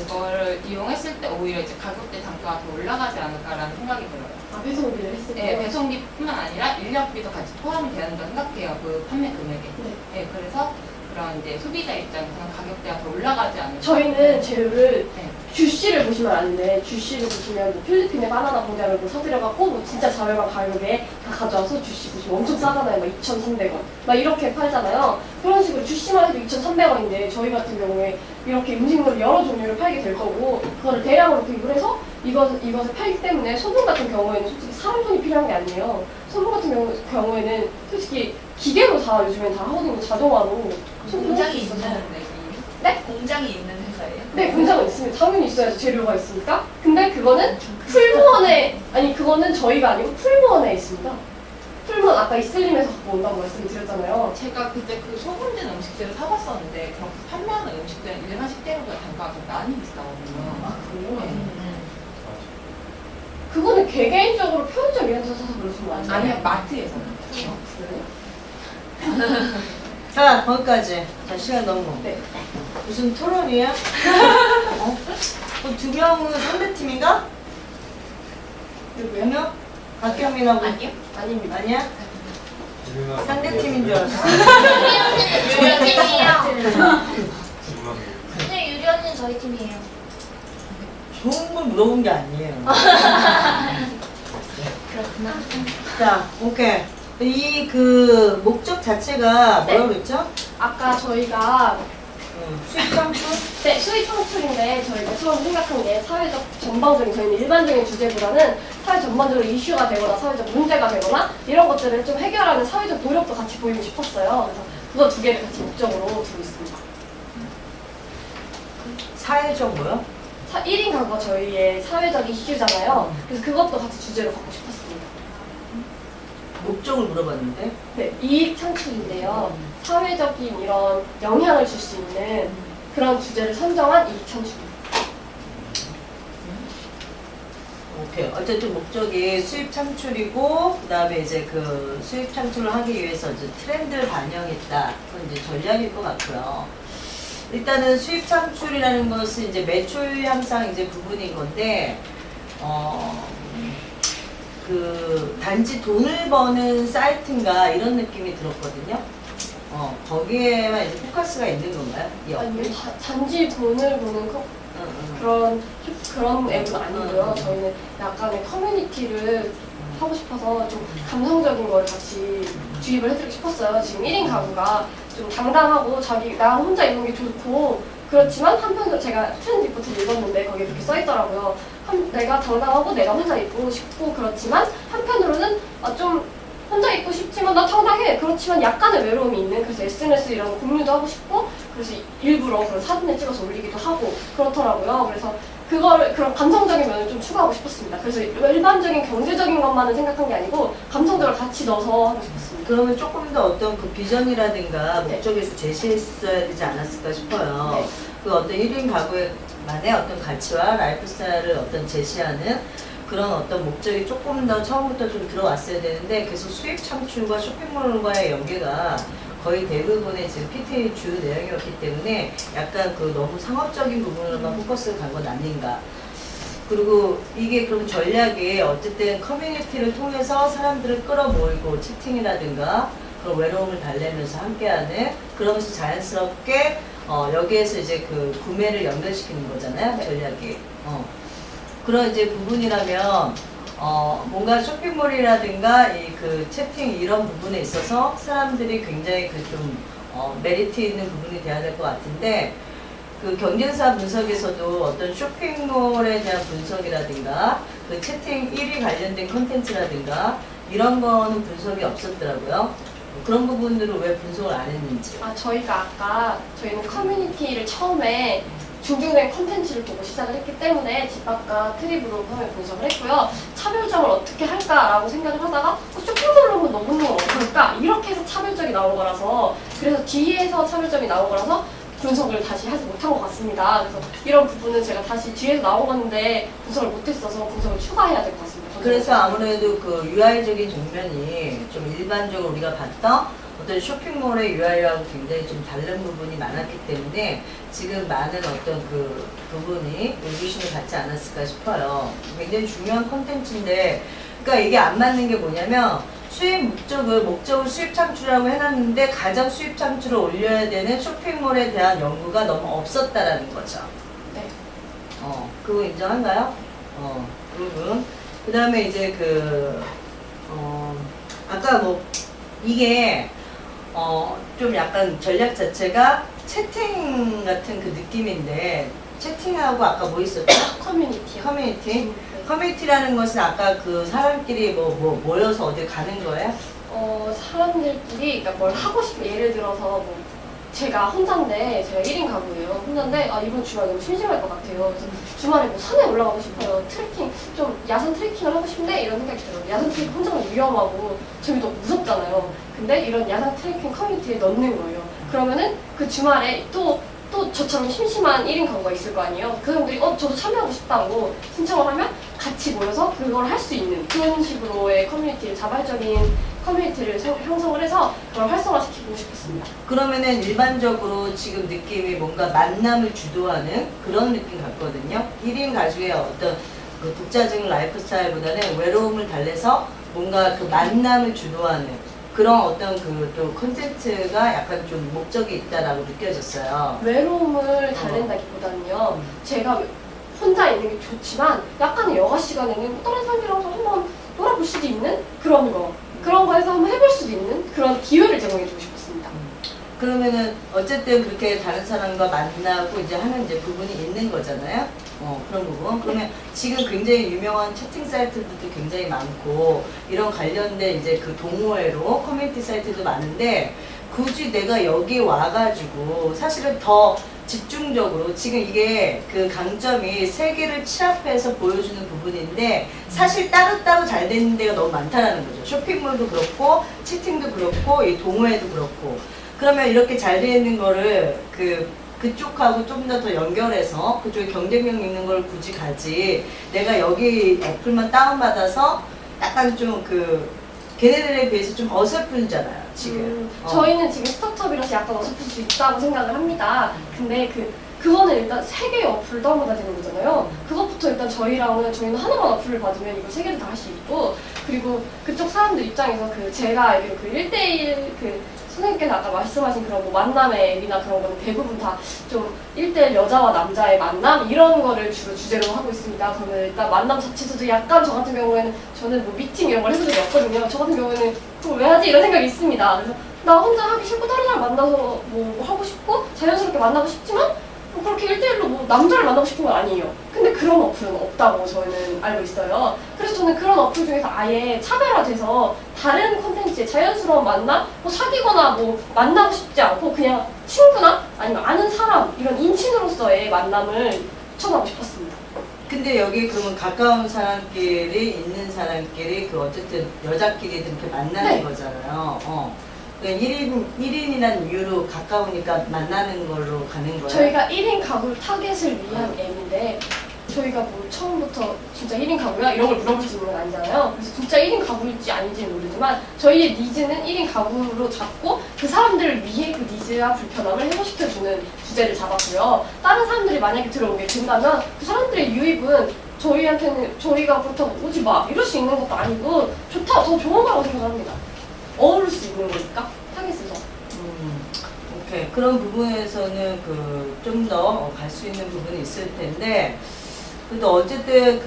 그거를 이용했을 때 오히려 이제 가격대 단가가 더 올라가지 않을까라는 생각이 들어요. 아, 배송비를 했을 때? 네, 배송비뿐만 아니라 인력비도 같이 포함이 돼야 된다고 생각해요. 그 판매 금액에. 네, 그래서 그런 이제 소비자 입장에서는 가격대가 더 올라가지 않을까. 저희는 재료를 주씨를 보시면 아는데 주씨를 보시면 뭐 필리핀의 바나나 공장을 뭐 사들여갖고 뭐 진짜 저렴한 가격에 다 가져와서 주씨 보시면 엄청 싸잖아요. 막 2,300원 막 이렇게 팔잖아요. 그런 식으로 주씨만 해도 2,300원인데 저희 같은 경우에 이렇게 음식물을 여러 종류를 팔게 될 거고 그거를 대량으로 구입을 해서 이것을 팔기 때문에 소분 같은 경우에는 솔직히 사람 손이 필요한 게 아니에요. 소분 같은 경우에는 솔직히 기계로 다 요즘엔 다 하거든요. 자동화로. 공장이 있는 네? 공장이 있는 회사예요? 네, 공장은 있습니다. 당연히 있어야죠. 재료가 있으니까. 근데 그거는 풀무원에, 아니 그거는 저희가 아니고 풀무원에 있습니다. 풀무원 아까 이슬림에서 갖고 온다고 말씀드렸잖아요. 제가 그때 그 소분된 음식들을 사봤었는데 그렇게 판매하는 음식들은 일반 식재료보다 단가가 좀 많이 비싸거든요. 아, 그래요? 그거는 개개인적으로 편의점 이런 데서 사서 그러시면 안 돼요? 아니요, 마트에서는. 그래요? 자, 거기까지. 자, 시간 너무. 네. 무슨 토론이야? 두 명은 상대팀인가? 누구야? 박경민하고. 아니요? 아닙니다. 아니야? 상대팀인 줄 알았어. 유리언님이에요. 근데 유리언님 저희 팀이에요. 좋은 걸 물어본 게 아니에요. 그렇구나. 자, 오케이. 이 그 목적 자체가 뭐라고 그랬죠? 아까 저희가 수익 창출? 네, 수익 창출인데 저희가 처음 생각한 게 사회적 전반적인 저희는 일반적인 주제보다는 사회 전반적으로 이슈가 되거나 사회적 문제가 되거나 이런 것들을 좀 해결하는 사회적 노력도 같이 보이고 싶었어요. 그래서 그거 두 개를 같이 목적으로 두고 있습니다. 사회적 뭐요? 1인 가구가 저희의 사회적 이슈잖아요. 그래서 그것도 같이 주제로 갖고 싶었습니다. 목적을 물어봤는데? 네, 이익 창출인데요. 사회적인 이런 영향을 줄 수 있는 그런 주제를 선정한 이익 창출입니다. 오케이. 어쨌든 목적이 수입 창출이고, 그 다음에 이제 그 수입 창출을 하기 위해서 이제 트렌드를 반영했다. 그건 이제 전략일 것 같고요. 일단은 수입 창출이라는 것은 이제 매출 향상 이제 부분인 건데, 그 단지 돈을 버는 사이트인가 이런 느낌이 들었거든요. 거기에만 이제 포커스가 있는 건가요? 이 아니요, 어플이? 단지 돈을 보는 그런 앱은 아니고요. 저희는 약간의 커뮤니티를 하고 싶어서 좀 감성적인 걸 같이 주입을 해드리고 싶었어요. 지금 1인 가구가 좀 당당하고 나 혼자 입는 게 좋고 그렇지만 한편으로 제가 트렌드 리포트를 읽었는데 거기에 그렇게 써있더라고요. 내가 당당하고 내가 혼자 입고 싶고 그렇지만 한편으로는 좀 혼자 입고 싶지만 나 당당해. 그렇지만 약간의 외로움이 있는 그래서 SNS 이런 공유도 하고 싶고 그래서 일부러 그런 사진을 찍어서 올리기도 하고 그렇더라고요. 그래서 그런 감성적인 면을 좀 추가하고 싶었습니다. 그래서 일반적인 경제적인 것만을 생각한 게 아니고 감성적으로 같이 넣어서 하고 싶었습니다. 그러면 조금 더 어떤 그 비전이라든가 목적에서 제시했어야 되지 않았을까 싶어요. 네. 그 어떤 1인 가구만의 어떤 가치와 라이프 스타일을 어떤 제시하는 그런 어떤 목적이 조금 더 처음부터 좀 들어왔어야 되는데 계속 수익 창출과 쇼핑몰과의 연계가 거의 대부분의 지금 PT의 주 내용이었기 때문에 약간 그 너무 상업적인 부분으로만 포커스를 간 건 아닌가. 그리고 이게 그럼 전략이 어쨌든 커뮤니티를 통해서 사람들을 끌어모이고 채팅이라든가 그런 외로움을 달래면서 함께하는 그러면서 자연스럽게 여기에서 이제 그 구매를 연결시키는 거잖아요. 전략이. 그런 이제 부분이라면 뭔가 쇼핑몰이라든가 이 그 채팅 이런 부분에 있어서 사람들이 굉장히 그 좀 메리트 있는 부분이 돼야 될 것 같은데 그 경쟁사 분석에서도 어떤 쇼핑몰에 대한 분석이라든가 그 채팅 1위 관련된 콘텐츠라든가 이런 거는 분석이 없었더라고요. 그런 부분들을 왜 분석을 안 했는지. 저희가 아까 저희는 커뮤니티를 처음에 중증된 콘텐츠를 보고 시작을 했기 때문에 집밥과 트립으로 처음에 분석을 했고요. 차별점을 어떻게 할까라고 생각을 하다가 쇼핑몰로 한번 넣어보는 건 어떨까? 이렇게 해서 차별점이 나온 거라서 그래서 뒤에서 차별점이 나온 거라서 분석을 다시 하지 못한 것 같습니다. 그래서 이런 부분은 제가 다시 뒤에서 나온 건데 분석을 못했어서 분석을 추가해야 될 것 같습니다. 그래서 아무래도 그 UI적인 정면이 좀 일반적으로 우리가 봤던 어떤 쇼핑몰의 UI하고 굉장히 좀 다른 부분이 많았기 때문에 지금 많은 어떤 그 부분이 의구심을 갖지 않았을까 싶어요. 굉장히 중요한 콘텐츠인데 그러니까 이게 안 맞는 게 뭐냐면 수입 목적을 수입 창출이라고 해놨는데 가장 수입 창출을 올려야 되는 쇼핑몰에 대한 연구가 너무 없었다라는 거죠. 네. 그거 인정한가요? 그 부분. 그 다음에 이제 아까 뭐 이게 좀 약간 전략 자체가 채팅 같은 그 느낌인데 채팅하고 아까 뭐 있었죠? 커뮤니티요. 커뮤니티? 커뮤니티라는 것은 아까 그 사람끼리 모여서 어디 가는 거예요? 사람들끼리 그러니까 뭘 하고 싶어 예를 들어서 뭐 제가 혼자인데 제가 1인 가구예요. 혼자인데 이번 주말에 너무 심심할 것 같아요. 그래서 주말에 뭐 산에 올라가고 싶어요. 트레킹 좀 야산 트레킹을 하고 싶은데 이런 생각이 들어요. 야산 트레킹 혼자는 위험하고 재미도 무섭잖아요. 근데 이런 야산 트레킹 커뮤니티에 넣는 거예요. 그러면은 그 주말에 또 저처럼 심심한 1인 가구가 있을 거 아니에요. 그 사람들이 저도 참여하고 싶다고 신청을 하면 같이 모여서 그걸 할 수 있는 그런 식으로의 커뮤니티를 자발적인 커뮤니티를 형성을 해서 그걸 활성화시키고 싶었습니다. 그러면은 일반적으로 지금 느낌이 뭔가 만남을 주도하는 그런 느낌 같거든요. 1인 가족의 어떤 그 독자적인 라이프 스타일보다는 외로움을 달래서 뭔가 그 만남을 주도하는 그런 어떤 그 또 콘텐츠가 약간 좀 목적이 있다라고 느껴졌어요. 외로움을 달랜다기보다는요. 제가 혼자 있는 게 좋지만 약간의 여가 시간에는 다른 사람이랑 한번 놀아볼 수도 있는 그런 거에서 한번 해볼 수도 있는 그런 기회를 제공해주고 싶었습니다. 그러면은 어쨌든 그렇게 다른 사람과 만나고 이제 하는 이제 부분이 있는 거잖아요. 그런 부분. 그러면 지금 굉장히 유명한 채팅 사이트들도 굉장히 많고 이런 관련된 이제 그 동호회로 커뮤니티 사이트도 많은데 굳이 내가 여기 와가지고 사실은 더 집중적으로 지금 이게 그 강점이 세 개를 치합해서 보여주는 부분인데 사실 따로따로 잘 되는 데가 너무 많다라는 거죠. 쇼핑몰도 그렇고 채팅도 그렇고 이 동호회도 그렇고 그러면 이렇게 잘 되어 있는 거를 그쪽하고 좀 더 연결해서 그쪽에 경쟁력 있는 걸 굳이 가지 내가 여기 어플만 다운받아서 약간 좀 걔네들에 비해서 좀 어설프잖아요 지금. 저희는 지금 스타트업이라서 약간 어설플 수 있다고 생각을 합니다. 근데 그거는 일단 세 개의 어플을 다운받아야 되는 거잖아요. 그것부터 일단 저희는 하나만 어플을 받으면 이거 세 개를 다 할 수 있고 그리고 그쪽 사람들 입장에서 제가 알기로 1대1 선생님께서 아까 말씀하신 그런 뭐 만남의 앱이나 그런 거는 대부분 다 좀 1대1 여자와 남자의 만남 이런 거를 주로 주제로 하고 있습니다. 그러면 일단 만남 자체도 약간 저 같은 경우에는 저는 뭐 미팅 이런 걸 해본 적이 없거든요. 저 같은 경우에는 그걸 왜 하지 이런 생각이 있습니다. 그래서 나 혼자 하기 싫고 다른 사람 만나서 뭐 하고 싶고 자연스럽게 만나고 싶지만 뭐 그렇게 1대1로 뭐 남자를 만나고 싶은 건 아니에요. 근데 그런 어플은 없다고 저희는 알고 있어요. 그래서 저는 그런 어플 중에서 아예 차별화돼서 다른 콘텐츠의 자연스러운 만남, 뭐 사귀거나 뭐 만나고 싶지 않고 그냥 친구나 아니면 아는 사람 이런 인친으로서의 만남을 추천하고 싶었습니다. 근데 여기 그러면 가까운 사람끼리 있는 사람끼리 그 어쨌든 여자끼리 이렇게 만나는 네. 거잖아요. 그러니까 1인이라는 이유로 가까우니까 만나는 걸로 가는 거예요? 저희가 1인 가구 타겟을 위한 앱인데 저희가 뭐 처음부터 진짜 1인 가구야? 이런 걸 물어볼 수 있는 건 아니잖아요. 그래서 진짜 1인 가구일지 아닌지는 모르지만 저희의 니즈는 1인 가구로 잡고 그 사람들을 위해 그 니즈와 불편함을 해소시켜주는 주제를 잡았고요. 다른 사람들이 만약에 들어오게 된다면 그 사람들의 유입은 저희한테는 저희가 그렇다고 오지 마 이럴 수 있는 것도 아니고 좋다, 더 좋은 거라고 생각합니다. 어울릴 수 있는 거니까 타겟에서. 오케이. 그런 부분에서는 좀 더 갈 수 있는 부분이 있을 텐데, 그래도 어쨌든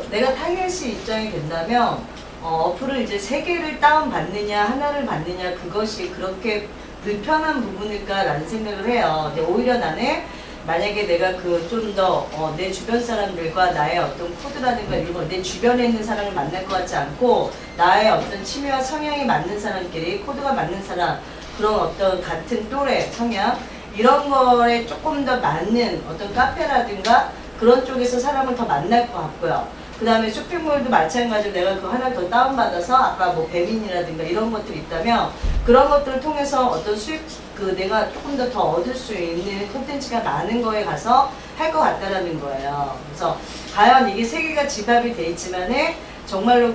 내가 타겟이 입장이 된다면 어플을 이제 3개를 다운 받느냐 하나를 받느냐 그것이 그렇게 불편한 부분일까라는 생각을 해요. 근데 오히려 나는 만약에 내가 좀 더 내 주변 사람들과 나의 어떤 코드라든가 이런 걸 내 주변에 있는 사람을 만날 것 같지 않고 나의 어떤 취미와 성향이 맞는 사람끼리 코드가 맞는 사람 그런 어떤 같은 또래 성향 이런 거에 조금 더 맞는 어떤 카페라든가 그런 쪽에서 사람을 더 만날 것 같고요. 그 다음에 쇼핑몰도 마찬가지로 내가 그거 하나 더 다운받아서 아까 뭐 배민이라든가 이런 것들이 있다면 그런 것들을 통해서 어떤 수익 내가 조금 더 얻을 수 있는 콘텐츠가 많은 거에 가서 할 것 같다라는 거예요. 그래서 과연 이게 3개가 집합이 돼 있지만은 정말로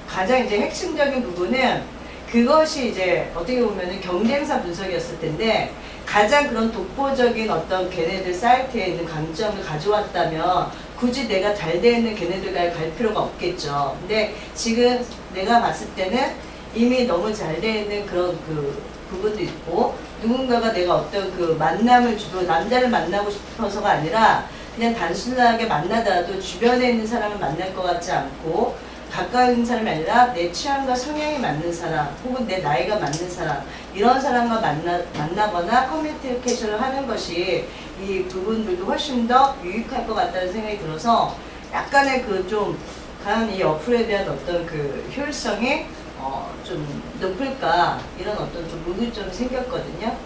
가장 이제 핵심적인 부분은 그것이 이제 어떻게 보면은 경쟁사 분석이었을 텐데 가장 그런 독보적인 어떤 걔네들 사이트에 있는 강점을 가져왔다면 굳이 내가 잘 돼 있는 걔네들과 갈 필요가 없겠죠. 근데 지금 내가 봤을 때는 이미 너무 잘 돼 있는 그런 부분도 있고 누군가가 내가 어떤 만남을 주로 남자를 만나고 싶어서가 아니라 그냥 단순하게 만나더라도 주변에 있는 사람을 만날 것 같지 않고 가까이 있는 사람이 아니라 내 취향과 성향이 맞는 사람 혹은 내 나이가 맞는 사람 이런 사람과 만나거나 커뮤니케이션을 하는 것이 이 부분들도 훨씬 더 유익할 것 같다는 생각이 들어서 약간의 과연 이 어플에 대한 어떤 효율성이 좀 높을까 이런 어떤 좀 의구점이 생겼거든요.